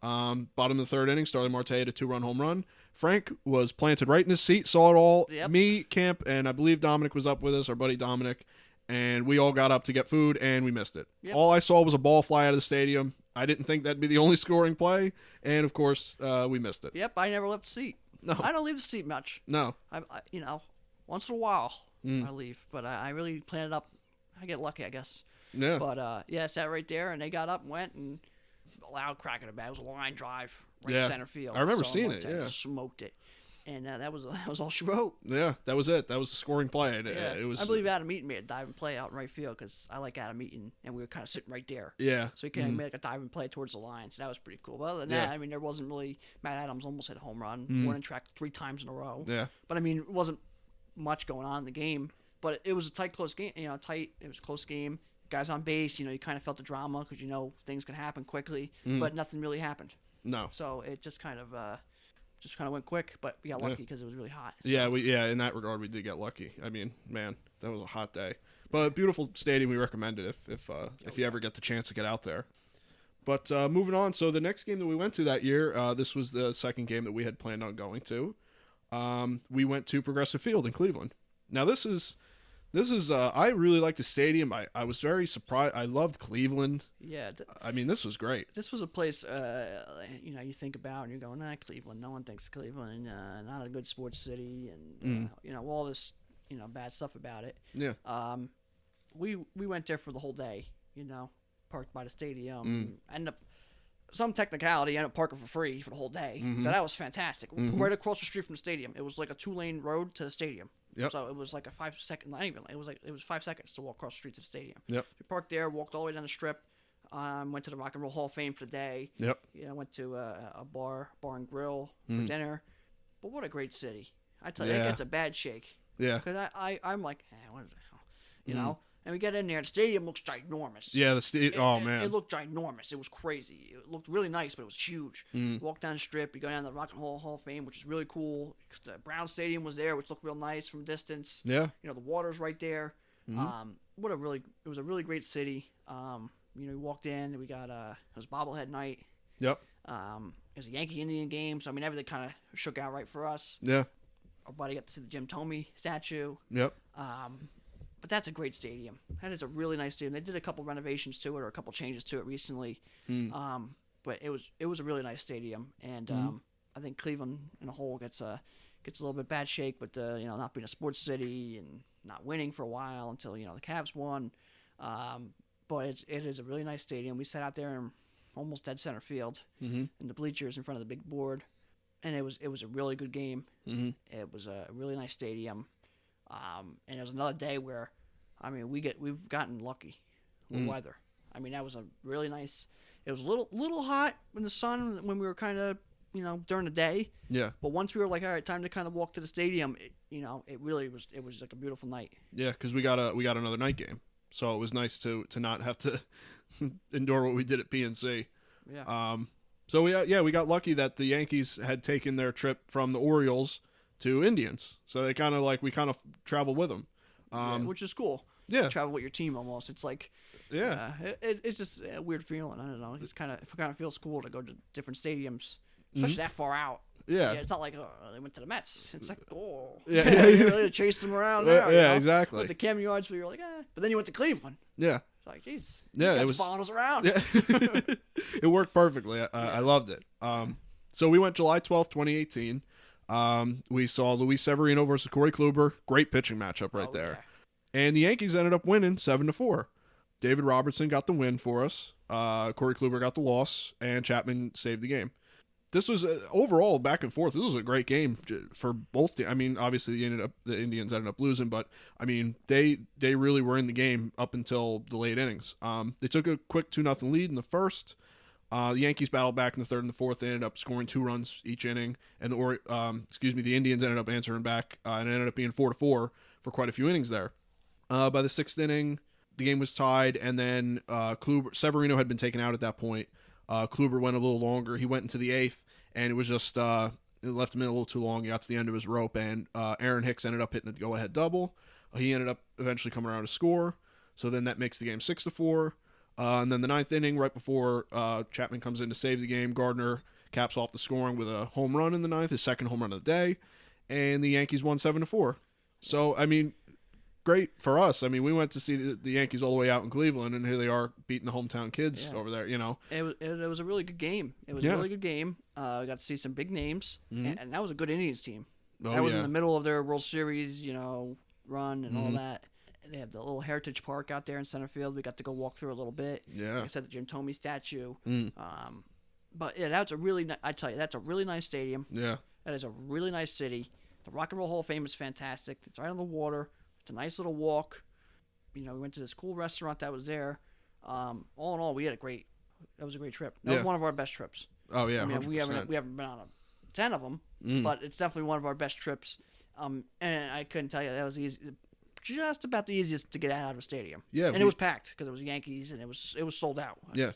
Bottom of the third inning, Starling Marte had a 2-run home run. Frank was planted right in his seat, saw it all. Yep. Me, Camp, and I believe Dominic was up with us, our buddy Dominic. And we all got up to get food, and we missed it. Yep. All I saw was a ball fly out of the stadium. I didn't think that'd be the only scoring play, and of course, we missed it. Yep, I never left the seat. No, I don't leave the seat much. No, I once in a while I leave, but I really plan it up. I get lucky, I guess. Yeah. But I sat right there, and they got up and went, and a loud crack in the bat. It was a line drive right center field. I remember seeing it. Yeah, smoked it. And that was all she wrote. Yeah, that was it. That was the scoring play. And yeah. It was. I believe Adam Eaton made a diving play out in right field because I like Adam Eaton, and we were kind of sitting right there. Yeah. So he kind of made like a diving play towards the line, so that was pretty cool. But other than that, I mean, there wasn't really. Matt Adams almost hit a home run, won and track 3 times in a row. Yeah. But I mean, it wasn't much going on in the game. But it was a tight, close game. It was a close game. Guys on base, you kind of felt the drama because things can happen quickly, but nothing really happened. No. So it just kind of went quick, but we got lucky because it was really hot. So. Yeah, in that regard, we did get lucky. I mean, man, that was a hot day. But beautiful stadium, we recommend it if you ever get the chance to get out there. But moving on, so the next game that we went to that year, this was the second game that we had planned on going to. We went to Progressive Field in Cleveland. Now this is I really liked the stadium. I was very surprised. I loved Cleveland. Yeah. I mean, this was great. This was a place, you think about and you're going, Cleveland. No one thinks Cleveland, not a good sports city, and all this, bad stuff about it. Yeah. We went there for the whole day. Parked by the stadium. Ended up some technicality. Ended up parking for free for the whole day. So that was fantastic. Right across the street from the stadium. It was like a 2-lane road to the stadium. Yep. So it was like a 5-second, not even. It was 5 seconds to walk across the street to the stadium. Yep. We parked there, walked all the way down the strip. Went to the Rock and Roll Hall of Fame for the day. Yep. Went to a bar and grill for dinner. But what a great city! I tell you, it gets a bad shake. Yeah. Because I'm like, what is the hell? And we get in there. The stadium looks ginormous. Yeah, man. It looked ginormous. It was crazy. It looked really nice, but it was huge. Walk down the strip. You go down to the Rock and Roll Hall of Fame, which is really cool. The Brown Stadium was there, which looked real nice from a distance. Yeah. The water's right there. It was a really great city. We walked in. We got it was bobblehead night. Yep. It was a Yankee Indian game, so I mean everything kind of shook out right for us. Yeah. Our buddy got to see the Jim Thome statue. Yep. But that's a great stadium. That is a really nice stadium. They did a couple renovations to it or a couple changes to it recently. But it was a really nice stadium, and I think Cleveland in a whole gets a little bit bad shake, but not being a sports city and not winning for a while until the Cavs won. But it is a really nice stadium. We sat out there in almost dead center field in the bleachers in front of the big board, and it was a really good game. It was a really nice stadium. And it was another day where, I mean, we've gotten lucky with weather. I mean, that was a really nice. It was a little hot in the sun when we were kind of, during the day. Yeah. But once we were like, all right, time to kind of walk to the stadium, it really was. It was like a beautiful night. Yeah, because we got another night game, so it was nice to not have to endure what we did at PNC. Yeah. So we got lucky that the Yankees had taken their trip from the Orioles to Indians, so we kind of traveled with them, which is cool. Yeah. Travel with your team almost. It's like. Yeah. It's just a weird feeling. I don't know. It kind of feels cool to go to different stadiums, especially that far out. Yeah. It's not like, oh, they went to the Mets. It's like, oh. Yeah. You really chase them around now. Yeah, exactly. Went to Cam Yards where you're like, eh. But then you went to Cleveland. Yeah. It's like, geez. Yeah, it was following us around. Yeah. It worked perfectly. I loved it. So we went July 12th, 2018. We saw Luis Severino versus Corey Kluber. Great pitching matchup right there. Yeah. And the Yankees ended up winning 7-4. David Robertson got the win for us. Corey Kluber got the loss, and Chapman saved the game. This was overall back and forth. This was a great game for both. I mean, obviously the Indians ended up losing, but I mean they really were in the game up until the late innings. They took a quick 2-0 lead in the first. The Yankees battled back in the third and the fourth. They ended up scoring 2 runs each inning, and the Indians ended up answering back, and it ended up being 4-4 for quite a few innings there. By the sixth inning, the game was tied, and then Severino had been taken out at that point. Kluber went a little longer. He went into the eighth, and it was just it left him in a little too long. He got to the end of his rope, and Aaron Hicks ended up hitting a go-ahead double. He ended up eventually coming around to score, so then that makes the game 6-4. And then the ninth inning, right before Chapman comes in to save the game, Gardner caps off the scoring with a home run in the ninth, his second home run of the day, and the Yankees won 7-4. So, I mean, great for us. I mean, we went to see the Yankees all the way out in Cleveland, and here they are beating the hometown kids over there, It was a really good game. It was a really good game. We got to see some big names, and that was a good Indians team. That was in the middle of their World Series, run and all that. They have the little Heritage Park out there in center field. We got to go walk through a little bit. Yeah. Like I said, the Jim Thome statue. But yeah, that's a really nice stadium. Yeah. That is a really nice city. The Rock and Roll Hall of Fame is fantastic. It's right on the water. It's a nice little walk. We went to this cool restaurant that was there. All in all, that was a great trip. That was one of our best trips. Oh yeah, I mean, 100%. we haven't been on 10 of them, but it's definitely one of our best trips. And I couldn't tell you that was easy. Just about the easiest to get out of a stadium. Yeah, and it was packed because it was Yankees and it was sold out. Yeah,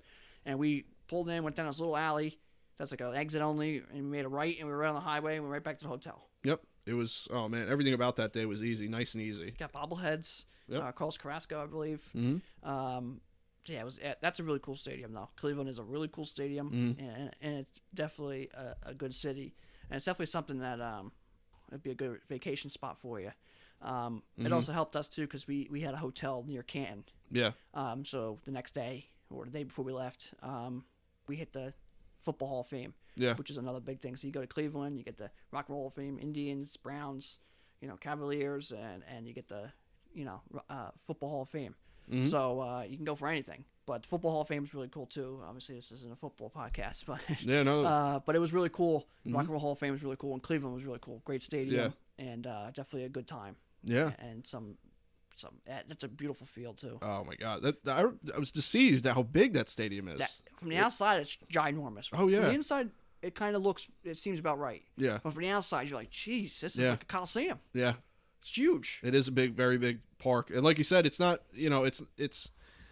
and we pulled in, went down this little alley. That's like an exit only, and we made a right, and we were right on the highway, and we went right back to the hotel. Yep, it was. Oh man, everything about that day was easy, nice and easy. Got bobbleheads. Yep. Carlos Carrasco, I believe. Yeah, that's a really cool stadium, though. Cleveland is a really cool stadium, and it's definitely a good city, and it's definitely something that it'd be a good vacation spot for you. It also helped us too because we had a hotel near Canton. Yeah. So the next day or the day before we left, we hit the Football Hall of Fame. Yeah. Which is another big thing. So you go to Cleveland, you get the Rock and Roll Hall of Fame, Indians, Browns, Cavaliers, and you get the Football Hall of Fame. So you can go for anything. But the Football Hall of Fame is really cool too. Obviously, this isn't a football podcast, but yeah, no. But it was really cool. Rock and Roll Hall of Fame was really cool, and Cleveland was really cool. Great stadium, and definitely a good time. Yeah, and that's a beautiful field too. Oh my God, I was deceived at how big that stadium is. From the outside, it's ginormous. Oh yeah. From the inside, it kind of seems about right. Yeah. But from the outside, you're like, geez, this is like a coliseum. Yeah. It's huge. It is a very big park, and like you said, it's not it's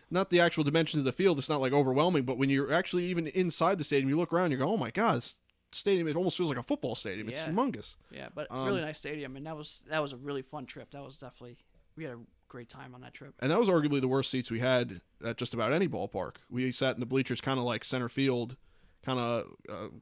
not the actual dimensions of the field. It's not like overwhelming, but when you're actually even inside the stadium, you look around, you go, oh my God. Stadium, it almost feels like a football stadium. It's humongous. Yeah, but really nice stadium, and that was a really fun trip. That was definitely, we had a great time on that trip. And that was arguably the worst seats we had at just about any ballpark. We sat in the bleachers kind of like center field, kind of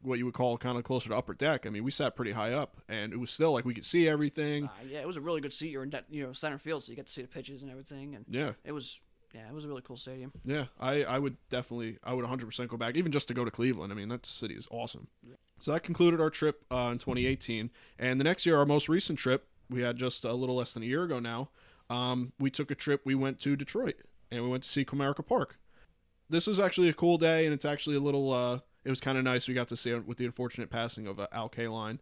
what you would call kind of closer to upper deck. I mean, we sat pretty high up, and it was still like we could see everything. Yeah, it was a really good seat. You're in center field, so you get to see the pitches and everything. And it was a really cool stadium. Yeah, I would 100% go back, even just to go to Cleveland. I mean, that city is awesome. Yeah. So that concluded our trip in 2018. And the next year, our most recent trip, we had just a little less than a year ago now, we took a trip. We went to Detroit, and we went to see Comerica Park. This was actually a cool day, and it's actually a little, it was kind of nice. We got to see, with the unfortunate passing of Al Kaline,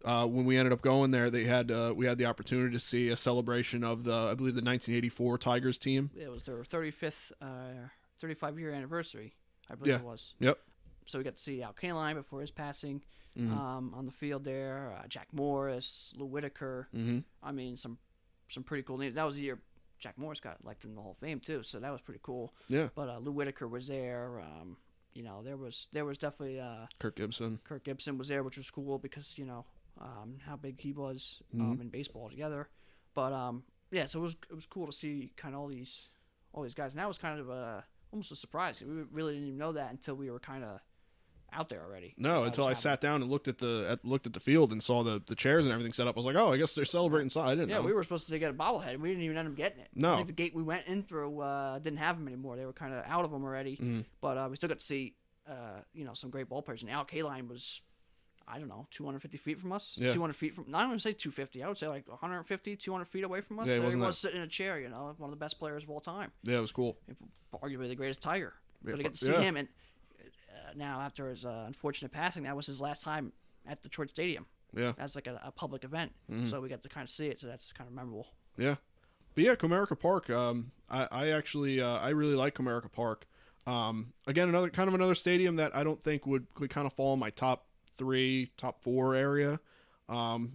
when we ended up going there, we had the opportunity to see a celebration of I believe the 1984 Tigers team. It was their 35-year anniversary, I believe it was. Yep. So we got to see Al Kaline before his passing Mm-hmm. on the field there. Jack Morris, Lou Whitaker. Mm-hmm. I mean, some pretty cool names. That was the year Jack Morris got elected in the Hall of Fame too, so that was pretty cool. Yeah. But Lou Whitaker was there. There was definitely Kirk Gibson. Kirk Gibson was there, which was cool because how big he was Mm-hmm. in baseball together. But so it was cool to see kind of all these guys, and that was kind of almost a surprise. We really didn't even know that until we were kind of out there already. No, until I sat down and looked at the field and saw the chairs and everything set up. I was like, oh, I guess they're celebrating. So I didn't know. We were supposed to get a bobblehead. We didn't even end up getting it. No. I think the gate we went in through didn't have them anymore. They were kind of out of them already. Mm-hmm. But we still got to see some great ball players. And Al Kaline was, I don't know, 250 feet from us. Yeah. 200 feet from. I don't even say 250. I would say like 150, 200 feet away from us. Yeah, he was sitting in a chair. One of the best players of all time. Yeah, it was cool. Arguably the greatest Tiger. So to get to see him, and now after his unfortunate passing, that was his last time at Detroit Stadium. Yeah. As like a public event. Mm-hmm. So we got to kind of see it. So that's kind of memorable. Yeah. But yeah, Comerica Park. I actually I really like Comerica Park. Again, another stadium that I don't think would kind of fall in my top 3, top 4 area.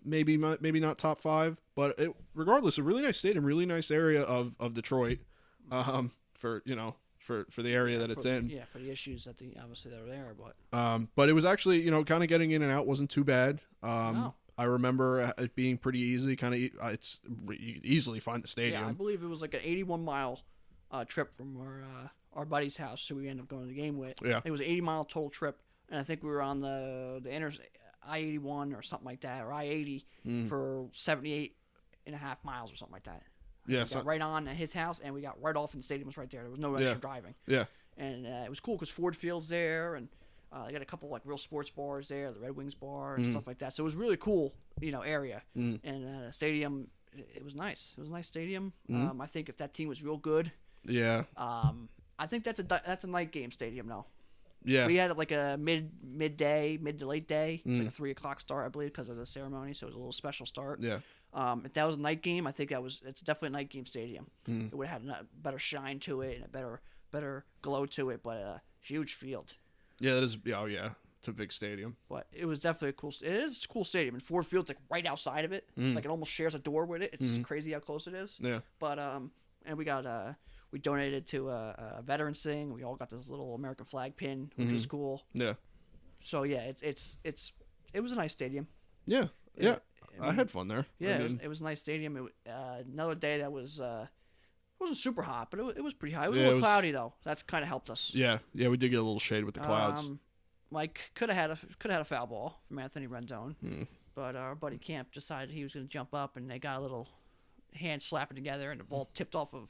Maybe not top 5, but regardless, a really nice stadium, really nice area of Detroit. For the area that it's in. Yeah, for the issues that obviously that are there, but. But it was actually kind of getting in and out wasn't too bad. No. I remember it being pretty easy. You easily find the stadium. Yeah, I believe it was like an 81-mile trip from our buddy's house, who we ended up going to the game with. Yeah. It was an 80-mile total trip, and I think we were on the I-81 or something like that, or I-80 for 78 and a half miles or something like that. Yeah, we got right on at his house, and we got right off, and the stadium was right there. There was no extra driving. Yeah. And it was cool because Ford Field's there, and they got a couple like real sports bars there, the Red Wings bar and stuff like that. So it was really cool, area. And the stadium, it was nice. It was a nice stadium. I think if that team was real good, yeah. I think that's a night game stadium now. Yeah. We had like a midday, mid to late day. It's like a 3:00 start, I believe, because of the ceremony. So it was a little special start. Yeah. If that was a night game, I think it's definitely a night game stadium. It would have had a better shine to it and a better glow to it, but a huge field. Yeah, that is. Oh yeah, it's a big stadium. But it was definitely it is a cool stadium, and Ford Field's like right outside of it. Like it almost shares a door with it. It's crazy how close it is. Yeah. But and we donated to a veterans thing. We all got this little American flag pin, which was cool. Yeah. So yeah, it was a nice stadium. Yeah. Yeah. I had fun there. Yeah, it was a nice stadium. Another day that was wasn't super hot, but it was pretty hot. It was a little cloudy though. That's kind of helped us. Yeah, we did get a little shade with the clouds. Mike could have had a foul ball from Anthony Rendon, but our buddy Camp decided he was going to jump up, and they got a little hand slapping together, and the ball tipped off of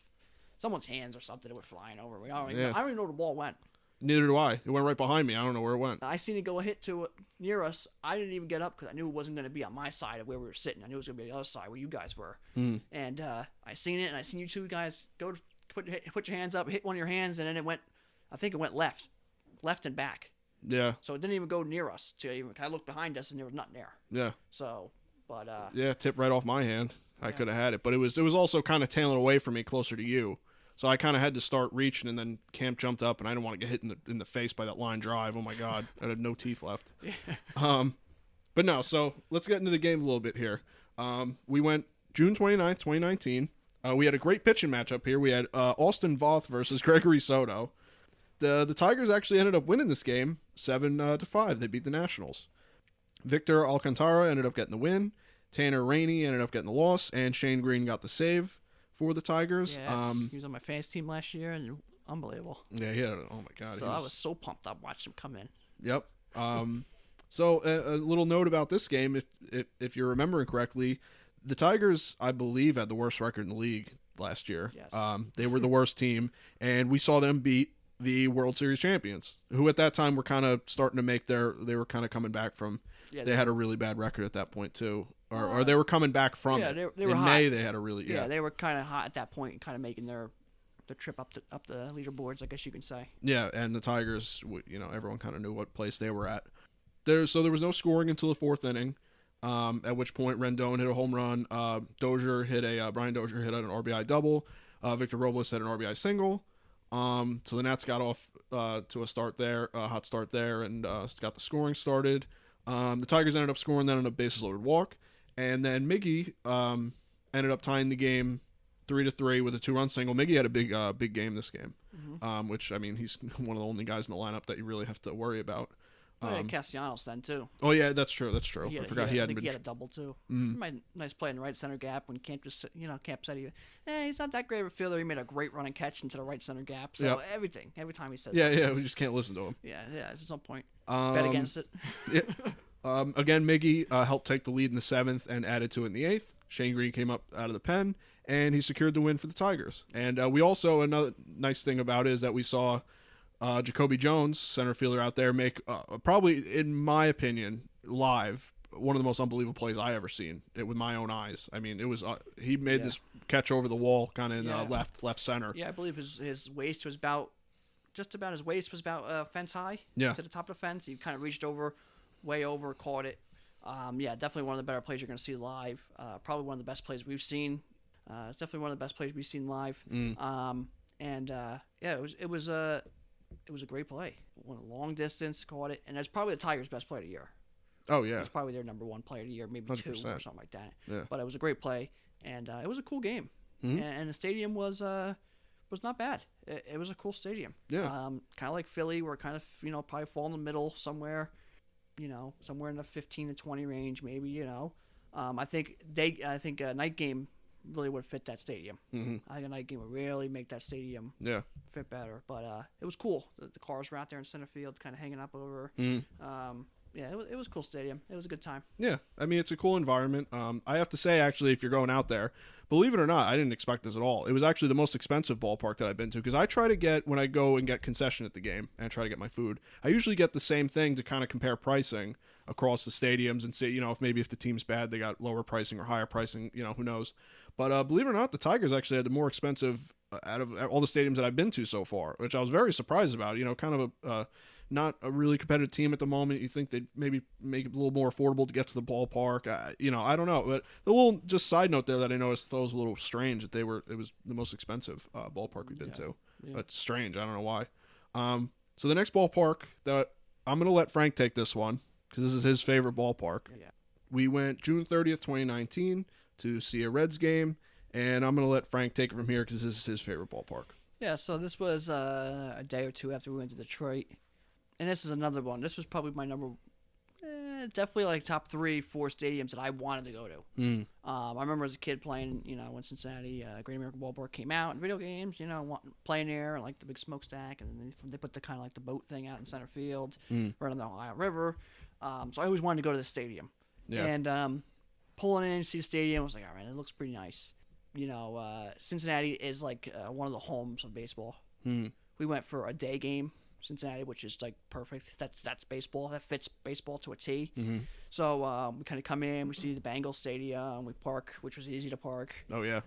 someone's hands or something. It went flying over. I don't even know where the ball went. Neither do I. It went right behind me. I don't know where it went. I seen it go a hit to near us. I didn't even get up because I knew it wasn't going to be on my side of where we were sitting. I knew it was going to be the other side where you guys were. And I seen it, and I seen you two guys go to put your hands up, hit one of your hands, and then I think it went left and back. Yeah. So it didn't even go near us. I looked behind us, and there was nothing there. Yeah. So, but yeah, it tipped right off my hand. I could have had it, but it was also kind of tailing away from me closer to you. So I kind of had to start reaching, and then Camp jumped up, and I didn't want to get hit in the face by that line drive. Oh my God, I had no teeth left. But no. So let's get into the game a little bit here. We went June 29th, 2019. We had a great pitching matchup here. We had Austin Voth versus Gregory Soto. The Tigers actually ended up winning this game 7-5. They beat the Nationals. Victor Alcantara ended up getting the win. Tanner Rainey ended up getting the loss, and Shane Green got the save for the Tigers. Yes, he was on my fantasy team last year, and unbelievable. Yeah, he had. Oh my God. So I was so pumped up watching him come in. Yep. So a little note about this game, if you're remembering correctly, the Tigers, I believe, had the worst record in the league last year. Yes. They were the worst team, and we saw them beat the World Series champions, who at that time were kind of starting to make they were kind of coming back from. Yeah, they had a really bad record at that point too, or they were coming back from. Yeah, they were in hot. May. They had a really they were kind of hot at that point, and kind of making their trip up the leaderboards, I guess you can say. Yeah, and the Tigers, everyone kind of knew what place they were at. So there was no scoring until the fourth inning. At which point Rendon hit a home run. Brian Dozier hit an RBI double. Victor Robles hit an RBI single. So the Nats got off to a hot start there, and got the scoring started. The Tigers ended up scoring then on a bases loaded walk, and then Miggy ended up tying the game 3-3 with a 2-run single. Miggy had a big game this game, which, I mean, he's one of the only guys in the lineup that you really have to worry about. Yeah, Castellanos then too. Oh yeah, that's true. I forgot he hadn't been. He had a double too. Nice play in the right center gap when Camp said he's not that great of a fielder. He made a great running catch into the right center gap. So every time he says we just can't listen to him. Yeah, there's no point. Bet against it. Yeah. Again, Miggy helped take the lead in the 7th and added to it in the 8th. Shane Green came up out of the pen, and he secured the win for the Tigers. And we also, another nice thing about it is that we saw Jacoby Jones, center fielder out there, make probably, in my opinion, live, one of the most unbelievable plays I ever seen it with my own eyes. I mean, it was he made this catch over the wall, kind of in left center. Yeah, I believe his waist was about fence high. Yeah. To the top of the fence, he kind of reached way over, caught it. Definitely one of the better plays you're going to see live. Probably one of the best plays we've seen. It's definitely one of the best plays we've seen live. It was a great play. Went a long distance, caught it, and that's probably the Tigers' best play of the year. Oh yeah, it's probably their number one player of the year, maybe 100%. 2 or something like that. Yeah. But it was a great play, and it was a cool game. And the stadium was not bad. It was a cool stadium. Yeah. Kind of like Philly, where kind of probably fall in the middle somewhere, somewhere in the 15 to 20 range, maybe. I think a night game really would fit that stadium. I think a night game would really make that stadium fit better. But it was cool. The cars were out there in center field, kind of hanging up over. It was a cool stadium. It was a good time. Yeah, I mean, it's a cool environment. I have to say, actually, if you're going out there, believe it or not, I didn't expect this at all. It was actually the most expensive ballpark that I've been to, because I try to get, when I go and get concession at the game and try to get my food, I usually get the same thing to kind of compare pricing across the stadiums and see, if the team's bad, they got lower pricing or higher pricing, who knows. But believe it or not, the Tigers actually had the more expensive out of all the stadiums that I've been to so far, which I was very surprised about. Kind of a not a really competitive team at the moment. You think they'd maybe make it a little more affordable to get to the ballpark. I don't know. But the little just side note there that I noticed was a little strange that it was the most expensive ballpark we've been to. Yeah. It's strange. I don't know why. So the next ballpark that I'm going to let Frank take this one, because this is his favorite ballpark. Yeah. We went June 30th, 2019 to see a Reds game, and I'm going to let Frank take it from here because this is his favorite ballpark. Yeah, so this was a day or two after we went to Detroit, and this is another one. This was probably my number, definitely like top 3-4 stadiums that I wanted to go to. I remember as a kid playing, when Cincinnati Great American Ballpark came out in video games, playing there, and like the big smokestack, and then they put the kind of like the boat thing out in center field, right on the Ohio River. So I always wanted to go to the stadium. Yeah. And pulling in to see the stadium, I was like, all right, it looks pretty nice. Cincinnati is like one of the homes of baseball. We went for a day game, Cincinnati, which is like perfect. That's baseball. That fits baseball to a T. So we kind of come in, we see the Bengals stadium, we park, which was easy to park. Oh yeah.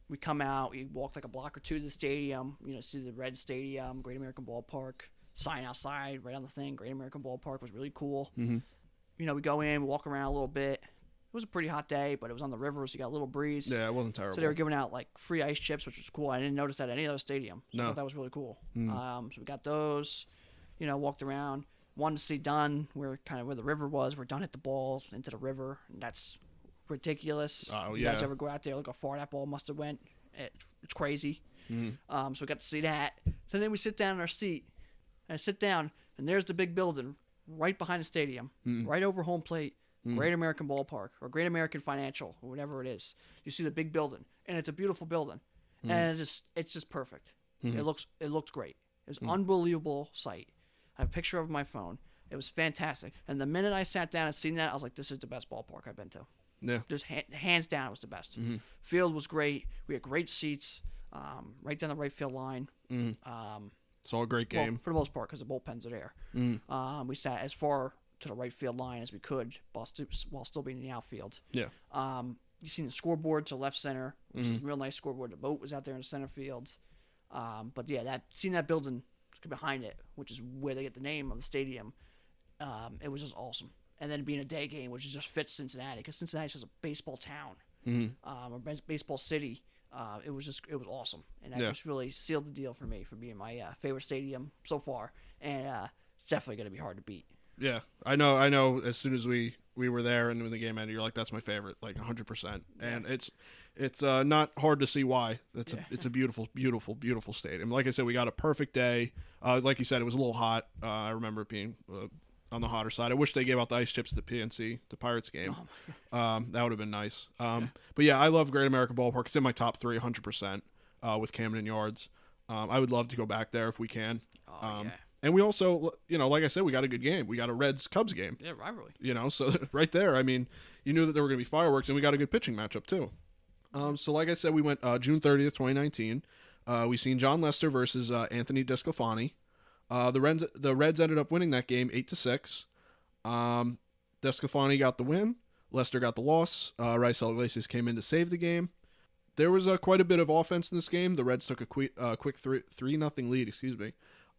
We come out, we walk like a block or two to the stadium. See the Red Stadium, Great American Ballpark. Sign outside, right on the thing. Great American Ballpark was really cool. We go in, we walk around a little bit. It was a pretty hot day, but it was on the river, so you got a little breeze. Yeah, it wasn't terrible. So they were giving out like free ice chips, which was cool. I didn't notice that at any other stadium. So I thought that was really cool. So we got those, walked around. Wanted to see Dunn, where the river was, where Dunn hit the ball into the river, and that's ridiculous. Oh, if you guys ever go out there, look how far that ball must have went. It's crazy. So we got to see that. So then we sit down in our seat, and I sit down, and there's the big building right behind the stadium, right over home plate. Great American Ballpark or Great American Financial or whatever it is. You see the big building, and it's a beautiful building, and it's just perfect. It looked great. It was an unbelievable sight. I have a picture of my phone. It was fantastic. And the minute I sat down and seen that, I was like, "This is the best ballpark I've been to." Yeah, just hands down, it was the best. Field was great. We had great seats, right down the right field line. Saw a great game for the most part because the bullpens are there. We sat as far to the right field line as we could while still being in the outfield. Yeah. You seen the scoreboard to left center, which is a real nice scoreboard. The boat was out there in the center field. But yeah, seeing that building behind it, which is where they get the name of the stadium, it was just awesome. and then being a day game, which just fits Cincinnati because Cincinnati's just a baseball town, or baseball city. It was awesome, and that just really sealed the deal for me for being my favorite stadium so far, and it's definitely going to be hard to beat. Yeah, I know. As soon as we were there and when the game ended, you're like, that's my favorite, like 100%. And it's not hard to see why. It's a beautiful, beautiful, beautiful stadium. Like I said, we got a perfect day. Like you said, it was a little hot. I remember it being on the hotter side. I wish they gave out the ice chips at the PNC, the Pirates game. That would have been nice. But yeah, I love Great American Ballpark. It's in my top 3, 100%, with Camden Yards. I would love to go back there if we can. And we also, like I said, we got a good game. We got a Reds-Cubs game. Yeah, rivalry. So right there, I mean, you knew that there were going to be fireworks, and we got a good pitching matchup too. So like I said, we went June 30th, 2019. We seen John Lester versus Anthony DeSclafani. The Reds ended up winning that game 8-6. DeSclafani got the win. Lester got the loss. Raisel Iglesias came in to save the game. There was quite a bit of offense in this game. The Reds took a quick 3-0 lead,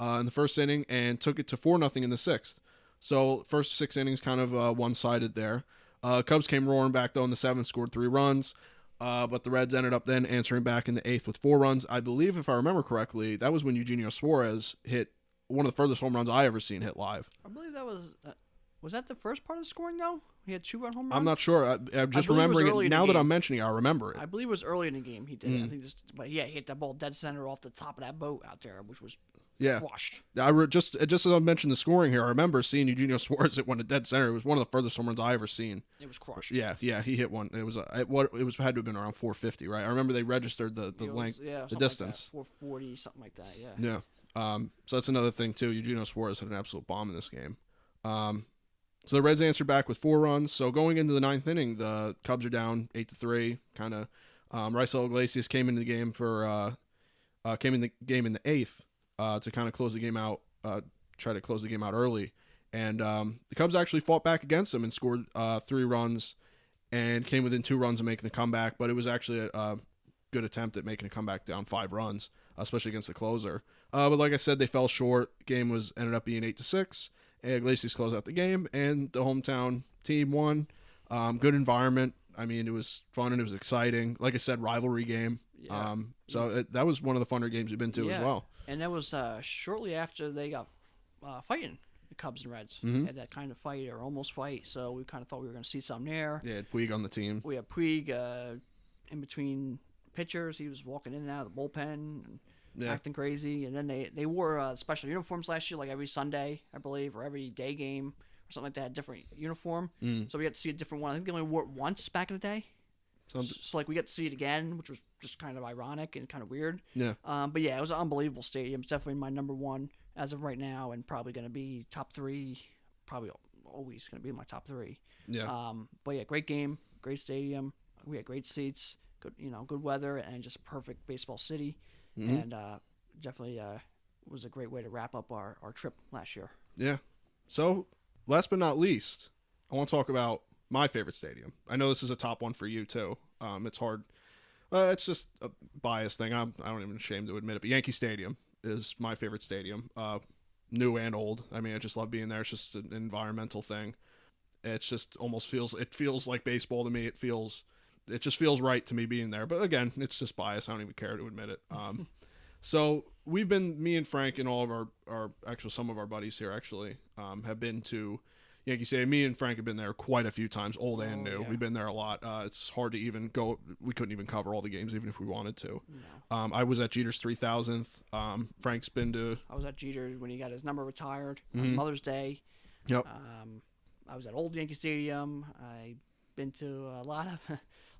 in the first inning and took it to 4-0 in the sixth. So first 6 innings kind of one-sided there. Cubs came roaring back though in the 7th, scored 3 runs. But the Reds ended up then answering back in the 8th with 4 runs. I believe, if I remember correctly, that was when Eugenio Suarez hit one of the furthest home runs I ever seen hit live. I believe that was that the first part of the scoring though? He had 2-run home run? I'm not sure. I'm just remembering it. Now that I'm mentioning it, I remember it. I believe it was early in the game he did it. I think but yeah, he hit that ball dead center off the top of that boat out there, which was crushed. Just as I mentioned the scoring here, I remember seeing Eugenio Suarez hit one at dead center. It was one of the furthest home runs I ever seen. It was crushed. Yeah, he hit one. It was had to have been around 450, right? I remember they registered the length, the distance, like 440, something like that. Yeah. Yeah. So that's another thing too. Eugenio Suarez had an absolute bomb in this game. So the Reds answered back with 4 runs. So going into the 9th inning, the Cubs are down 8-3. Kind of, Raisel Iglesias came into the game in the 8th to kind of close the game out. Try to close the game out early, and the Cubs actually fought back against him and scored 3 runs, and came within 2 runs of making the comeback. But it was actually a good attempt at making a comeback down 5 runs, especially against the closer. But like I said, they fell short. Game ended up being 8-6. Iglesias closed out the game, and the hometown team won. Good environment. I mean, it was fun and it was exciting. Like I said, rivalry game. Yeah. That was one of the funner games we've been to as well. And that was shortly after they got fighting, the Cubs and Reds. Had that kind of fight or almost fight, so we kind of thought we were going to see something there. Yeah, Puig on the team. We had Puig in between pitchers. He was walking in and out of the bullpen and acting crazy. And then they wore special uniforms last year, like every Sunday, I believe, or every day game or something like that, different uniform. So we got to see a different one. I think they only wore it once back in the day. So like we got to see it again, which was just kind of ironic and kind of weird. Yeah. But yeah, it was an unbelievable stadium. It's definitely my number 1 as of right now, and probably going to be top 3. Probably always going to be my top 3. Yeah. But yeah, great game, great stadium. We had great seats, good weather, and just a perfect baseball city. And definitely was a great way to wrap up our trip last year. Yeah. So last but not least, I want to talk about my favorite stadium. I know this is a top one for you too. It's hard. It's just a bias thing. I'm even ashamed to admit it, but Yankee Stadium is my favorite stadium. New and old. I mean, I just love being there. It's just an environmental thing. It's just it feels like baseball to me. It just feels right to me being there. But again, it's just bias. I don't even care to admit it. So me and Frank and all of some of our buddies here have been to Yankee Stadium. Me and Frank have been there quite a few times, old and new. Yeah. We've been there a lot. It's hard to even go. We couldn't even cover all the games, even if we wanted to. No. I was at Jeter's 3000th. Frank's been to. I was at Jeter's when he got his number retired on Mother's Day. Yep. I was at Old Yankee Stadium. I've been to a lot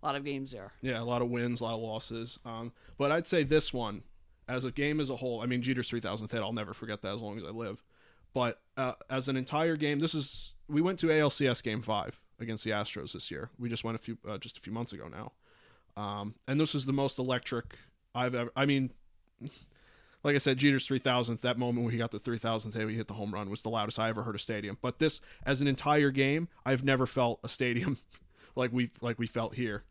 of games there. Yeah, a lot of wins, a lot of losses. But I'd say this one, as a game as a whole, I mean, Jeter's 3000th hit, I'll never forget that as long as I live. But as an entire game, we went to ALCS Game 5 against the Astros this year. We just went just a few months ago now. And this is the most electric I've ever... I mean, like I said, Jeter's 3000th, that moment when he got the 3000th hit, he hit the home run, was the loudest I ever heard a stadium. But this, as an entire game, I've never felt a stadium like we felt here.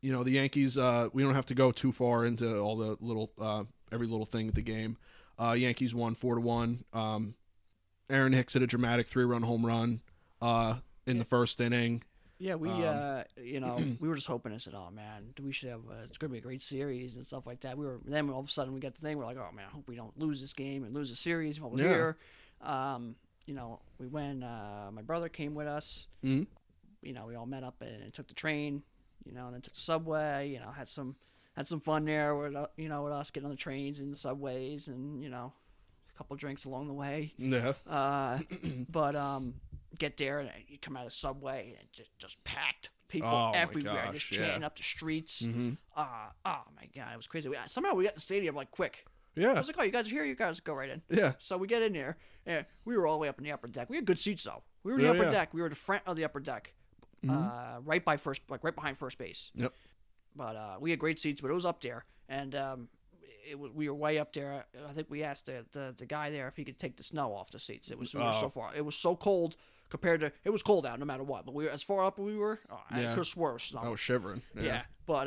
The Yankees, we don't have to go too far into all the little... every little thing at the game. Yankees won 4-1. Aaron Hicks hit a dramatic 3-run home run. in the first inning. Yeah, we we were just hoping. I said, "Oh man, we should have. It's going to be a great series and stuff like that." Then all of a sudden we got the thing. We're like, "Oh man, I hope we don't lose this game and lose the series while we're here." We went. My brother came with us. Mm-hmm. We all met up and took the train. And then took the subway. Had some fun there with with us getting on the trains and the subways and a couple drinks along the way. Yeah. But get there and you come out of the subway and just packed people everywhere, just chanting up the streets. Mm-hmm. Oh my God, it was crazy. Somehow we got the stadium like quick. Yeah. I was like, oh, you guys are here? You guys go right in. Yeah. So we get in there, and we were all the way up in the upper deck. We had good seats though. We were in the upper deck. We were at the front of the upper deck, right behind first base. Yep. But we had great seats, but it was up there, and we were way up there. I think we asked the guy there if he could take the snow off the seats. It was so far. It was so cold compared to. It was cold out no matter what. But we were as far up as we were. I could have swore snow. I was shivering. Yeah. But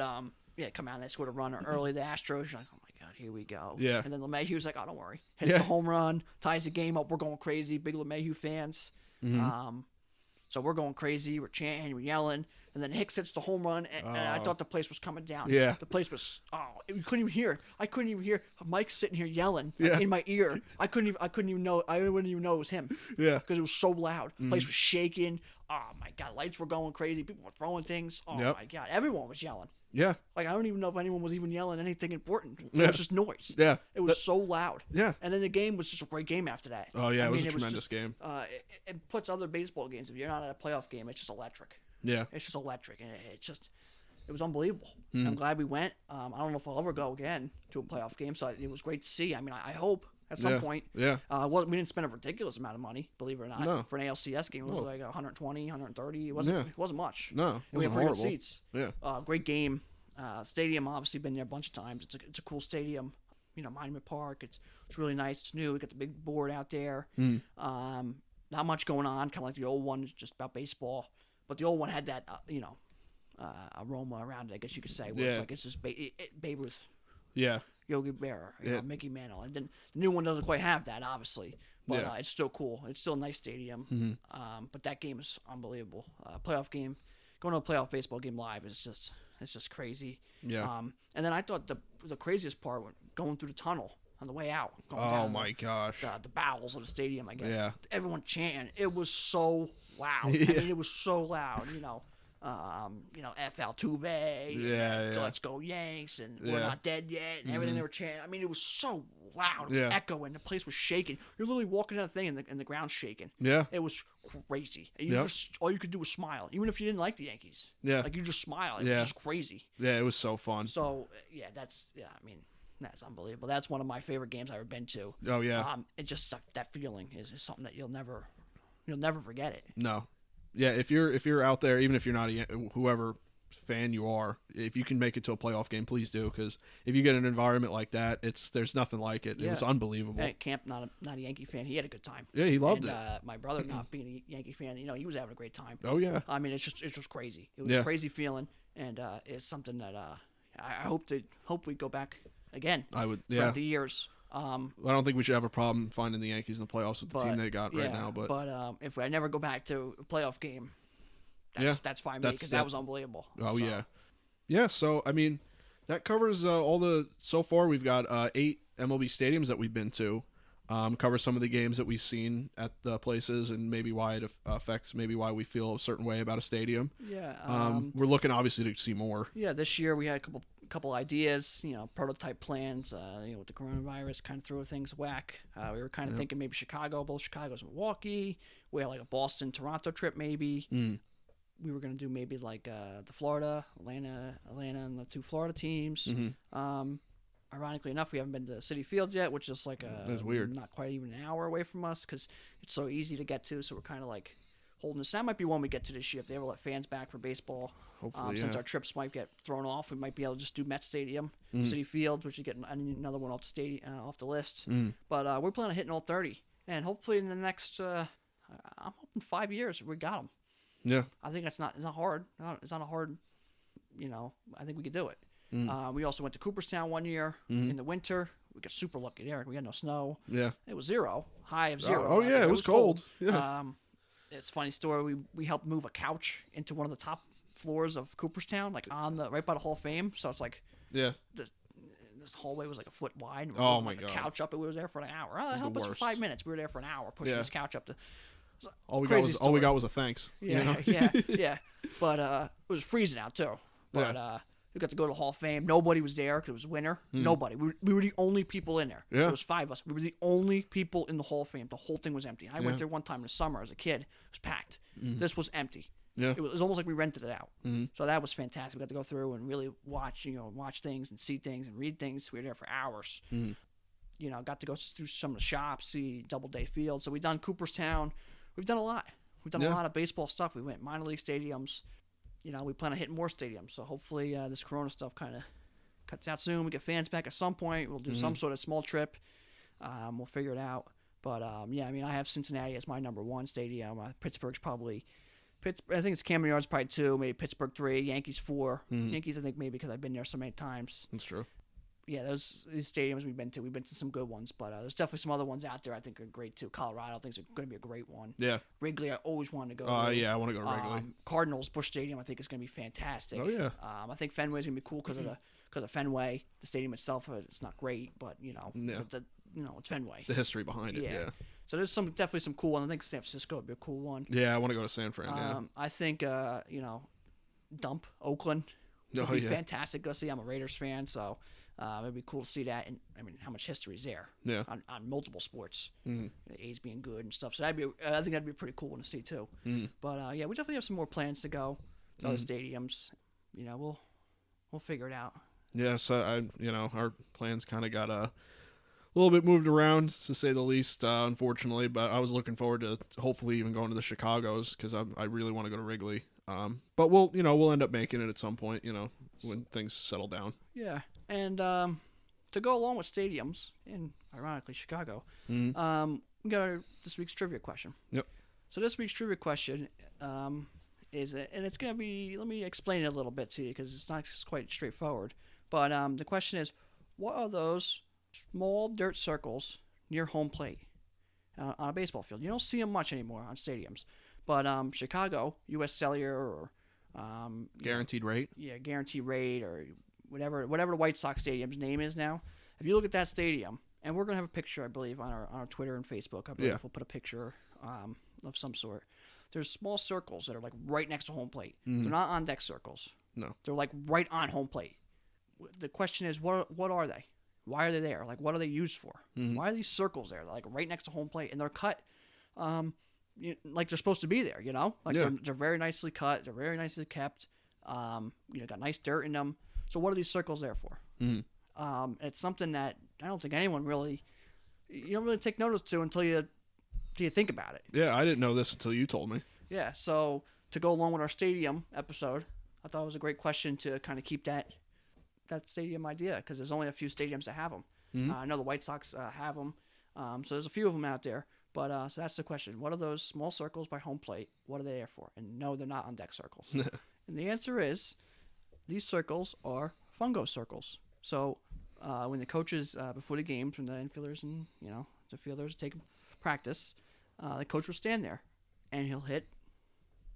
come out and they scored a runner early. The Astros. You're like, oh my God, here we go. Yeah. And then LeMahieu was like, oh, don't worry. Hits the home run, ties the game up. We're going crazy. Big LeMahieu fans. Mm-hmm. So we're going crazy. We're chanting. We're yelling. And then Hicks hits the home run, and I thought the place was coming down. Yeah. The place was, you couldn't even hear. I couldn't even hear Mike sitting here yelling in my ear. I couldn't even know. I wouldn't even know it was him. Yeah. Because it was so loud. The place was shaking. Oh my God, lights were going crazy. People were throwing things. Oh my God, everyone was yelling. Yeah. Like I don't even know if anyone was even yelling anything important. It Yeah. was just noise. Yeah. It was so loud. Yeah. And then the game was just a great game after that. Oh yeah, it was a was tremendous just, game. It puts other baseball games. If you're not at a playoff game, it's just electric. Yeah. It's just electric, and it was unbelievable. I'm glad we went. I don't know if I'll ever go again to a playoff game, so it was great to see. I mean, I hope at some point. Yeah. We didn't spend a ridiculous amount of money, believe it or not. No. For an ALCS game, it was like 120, 130. It wasn't much. No, And we had pretty good seats. Yeah. Great game. Stadium, obviously been there a bunch of times. It's a cool stadium. Monument Park. It's really nice. It's new. We got the big board out there. Not much going on. Kind of like the old one. It's just about baseball. But the old one had that, aroma around it, I guess you could say. Where it's like it's just Babe Ruth, Yeah. Yogi Berra, Mickey Mantle. And then the new one doesn't quite have that, obviously. But it's still cool. It's still a nice stadium. Mm-hmm. But that game is unbelievable. Playoff game. Going to a playoff baseball game live is just crazy. Yeah. And then I thought the craziest part was going through the tunnel on the way out. Oh my gosh. The bowels of the stadium, I guess. Yeah. Everyone chanting. It was so loud. Yeah. I mean, it was so loud. F Altuve. Yeah. Let's go Yanks, and we're not dead yet, and everything they were chanting. I mean, it was so loud. It was echoing. The place was shaking. You're literally walking down the thing, and the ground's shaking. Yeah. It was crazy. All you could do was smile, even if you didn't like the Yankees. Yeah. Like you just smile. It was just crazy. Yeah, it was so fun. So I mean, that's unbelievable. That's one of my favorite games I've ever been to. Oh yeah. It just that feeling is something that you'll never forget it. No. Yeah, if you're out there, even if you're not whoever fan you are, if you can make it to a playoff game, please do, because if you get an environment like that, there's nothing like it. It was unbelievable. Hey, Camp, not a Yankee fan, he had a good time. Yeah, he loved it. My brother, not being a Yankee fan, he was having a great time. Oh yeah. I mean, it's just crazy. It was a crazy feeling, and it's something that I hope we go back again. I would. Throughout the years. I don't think we should have a problem finding the Yankees in the playoffs with the team they got right now. But if I never go back to a playoff game, that's fine with me, because that was unbelievable. Oh yeah. Yeah, so I mean, that covers all the. So far, we've got 8 MLB stadiums that we've been to. Cover some of the games that we've seen at the places, and maybe why it affects, maybe why we feel a certain way about a stadium. Yeah. We're looking obviously to see more. Yeah, this year we had a couple ideas, prototype plans. With the coronavirus, kind of threw things whack. We were kind of thinking maybe Chicago, both Chicago's and Milwaukee. We had like a Boston-Toronto trip maybe. We were going to do maybe like the Florida, Atlanta, and the 2 Florida teams. Ironically enough, we haven't been to Citi Field yet, which is like that's weird. Not quite even an hour away from us, because it's so easy to get to. So we're kind of like holding this. That might be one we get to this year if they ever let fans back for baseball. Hopefully, since our trips might get thrown off, we might be able to just do Met Stadium, Citi Field, which is getting another one off the list. But we're planning on hitting all 30, and hopefully in the next, I'm hoping 5 years we got them. Yeah, I think it's not hard. It's not a hard. I think we could do it. We also went to Cooperstown one year in the winter. We got super lucky there. We had no snow. Yeah, it was high of 0. Oh yeah, it was cold. Yeah. It's a funny story. We helped move a couch into one of the top floors of Cooperstown, like right by the Hall of Fame. So it's like Yeah. this hallway was like a foot wide. And Oh, moving, my like, God. a couch up. It was there for an hour. Oh, It's help the us for worst. 5 minutes. We were there for an hour pushing this couch up to. All we Crazy got story. was a thanks. Yeah, you know? yeah. But it was freezing out too. But we got to go to the Hall of Fame. Nobody was there because it was winter. Nobody. We were the only people in there. Yeah. There was 5 of us. We were the only people in the Hall of Fame. The whole thing was empty. I went there one time in the summer as a kid. It was packed. This was empty. Yeah. It was almost like we rented it out. So that was fantastic. We got to go through and really watch things and see things and read things. We were there for hours. Got to go through some of the shops, see Doubleday Field. So we've done Cooperstown. We've done a lot. We've done a lot of baseball stuff. We went minor league stadiums. We plan on hitting more stadiums. So hopefully this Corona stuff kind of cuts out soon. We get fans back at some point. We'll do some sort of small trip. We'll figure it out. But I have Cincinnati as my number 1 stadium. Pittsburgh's probably. I think it's Camden Yards probably 2, maybe Pittsburgh 3, Yankees 4. Yankees I think maybe because I've been there so many times. That's true. Yeah, these stadiums we've been to some good ones, but there's definitely some other ones out there I think are great too. Colorado I think is going to be a great one. Yeah. Wrigley I always wanted to go to. Yeah, I want to go to Wrigley. Cardinals Busch Stadium I think is going to be fantastic. Oh yeah. I think Fenway's going to be cool because of Fenway. The stadium itself it's not great, but it's Fenway. The history behind it. Yeah. So there's definitely some cool ones. I think San Francisco would be a cool one. Yeah, I want to go to San Fran. Yeah. I think Dump Oakland would be fantastic. Go see. I'm a Raiders fan, so it'd be cool to see that. And I mean, how much history is there? Yeah. On multiple sports, the A's being good and stuff. So I think that'd be a pretty cool one to see too. But we definitely have some more plans to go to other stadiums. We'll figure it out. Yeah. So our plans kind of got a little bit moved around, to say the least, unfortunately. But I was looking forward to hopefully even going to the Chicago's because I really want to go to Wrigley. But we'll end up making it at some point, when things settle down. Yeah, and to go along with stadiums in, ironically, Chicago, we got this week's trivia question. Yep. So this week's trivia question and it's going to be, let me explain it a little bit to you because it's not just quite straightforward. But the question is, what are those small dirt circles near home plate on a baseball field? You don't see them much anymore on stadiums. But Chicago, U.S. Cellular, or Guaranteed rate? Yeah, Guaranteed Rate, or whatever the White Sox stadium's name is now. If you look at that stadium, and we're going to have a picture, I believe, on our Twitter and Facebook. I believe we'll put a picture of some sort. There's small circles that are like right next to home plate. They're not on deck circles. No. They're like right on home plate. The question is, what are they? Why are they there? Like, what are they used for? Why are these circles there? They're like right next to home plate, and they're cut like they're supposed to be there, Like they're very nicely cut. They're very nicely kept. Got nice dirt in them. So what are these circles there for? It's something that I don't think anyone you don't really take notice to until you think about it. Yeah, I didn't know this until you told me. Yeah, so to go along with our stadium episode, I thought it was a great question to kind of keep that stadium idea, because there's only a few stadiums that have them. I know the White Sox have them, so there's a few of them out there. But so that's the question. What are those small circles by home plate? What are they there for? And no, they're not on deck circles. And the answer is, these circles are fungo circles. So when the coaches, before the games, when the infielders and the fielders take practice, the coach will stand there, and he'll hit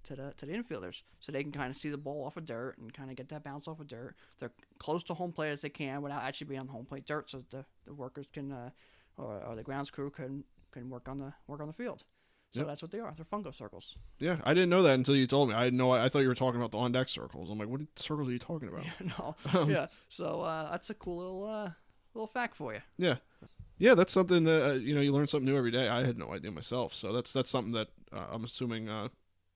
to the infielders, so they can kind of see the ball off of dirt and kind of get that bounce off of dirt. They're close to home plate as they can without actually being on home plate dirt, so the workers can or the grounds crew can work on the field. So that's what they are. They're fungo circles. Yeah, I didn't know that until you told me. I thought you were talking about the on deck circles. I'm like, what circles are you talking about? No. Yeah. So that's a cool little fact for you. Yeah. Yeah, that's something that you learn something new every day. I had no idea myself. So that's something that I'm assuming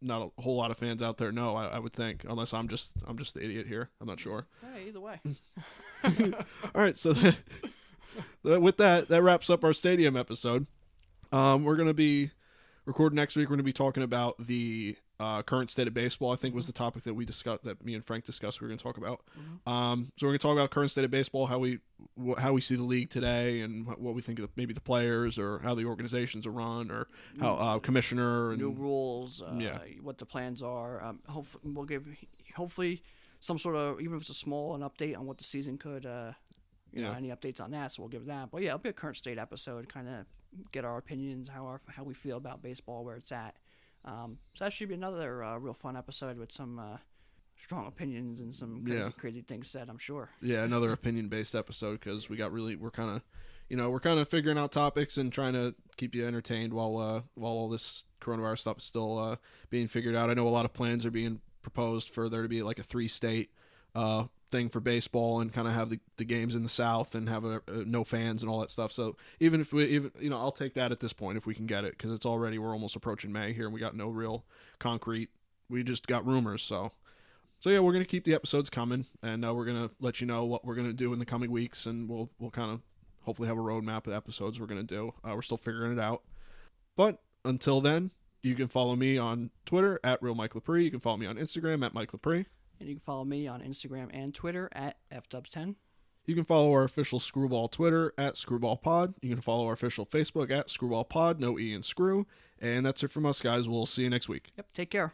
not a whole lot of fans out there know. I would think, unless I'm just the idiot here. I'm not sure. Hey, either way. All right. So with that wraps up our stadium episode. We're going to be recording next week. We're going to be talking about the current state of baseball, I think was the topic that we discussed, that me and Frank discussed we were going to talk about. So we're going to talk about current state of baseball, how we see the league today, and what we think of maybe the players, or how the organizations are run, or how commissioner and new rules, what the plans are. We'll give hopefully some sort of, even if it's a small, an update on what the season could, any updates on that. So we'll give that. But yeah, it'll be a current state episode, kind of get our opinions, how we feel about baseball, where it's at. So that should be another real fun episode with some strong opinions and some crazy things said, I'm sure. Yeah, another opinion-based episode because we're kind of figuring out topics and trying to keep you entertained while all this coronavirus stuff is still being figured out. I know a lot of plans are being proposed for there to be like a 3-state thing for baseball and kind of have the games in the South and have no fans and all that stuff. So even I'll take that at this point if we can get it, because we're almost approaching May here and we got no real concrete. We just got rumors. So yeah, we're gonna keep the episodes coming, and we're gonna let you know what we're gonna do in the coming weeks, and we'll kind of hopefully have a roadmap of episodes we're gonna do. We're still figuring it out, but until then, you can follow me on Twitter at @RealMikeLepre. You can follow me on Instagram at @MikeLepre. And you can follow me on Instagram and Twitter at FDubs10. You can follow our official Screwball Twitter at ScrewballPod. You can follow our official Facebook at ScrewballPod, no E in Screw. And that's it from us, guys. We'll see you next week. Yep, take care.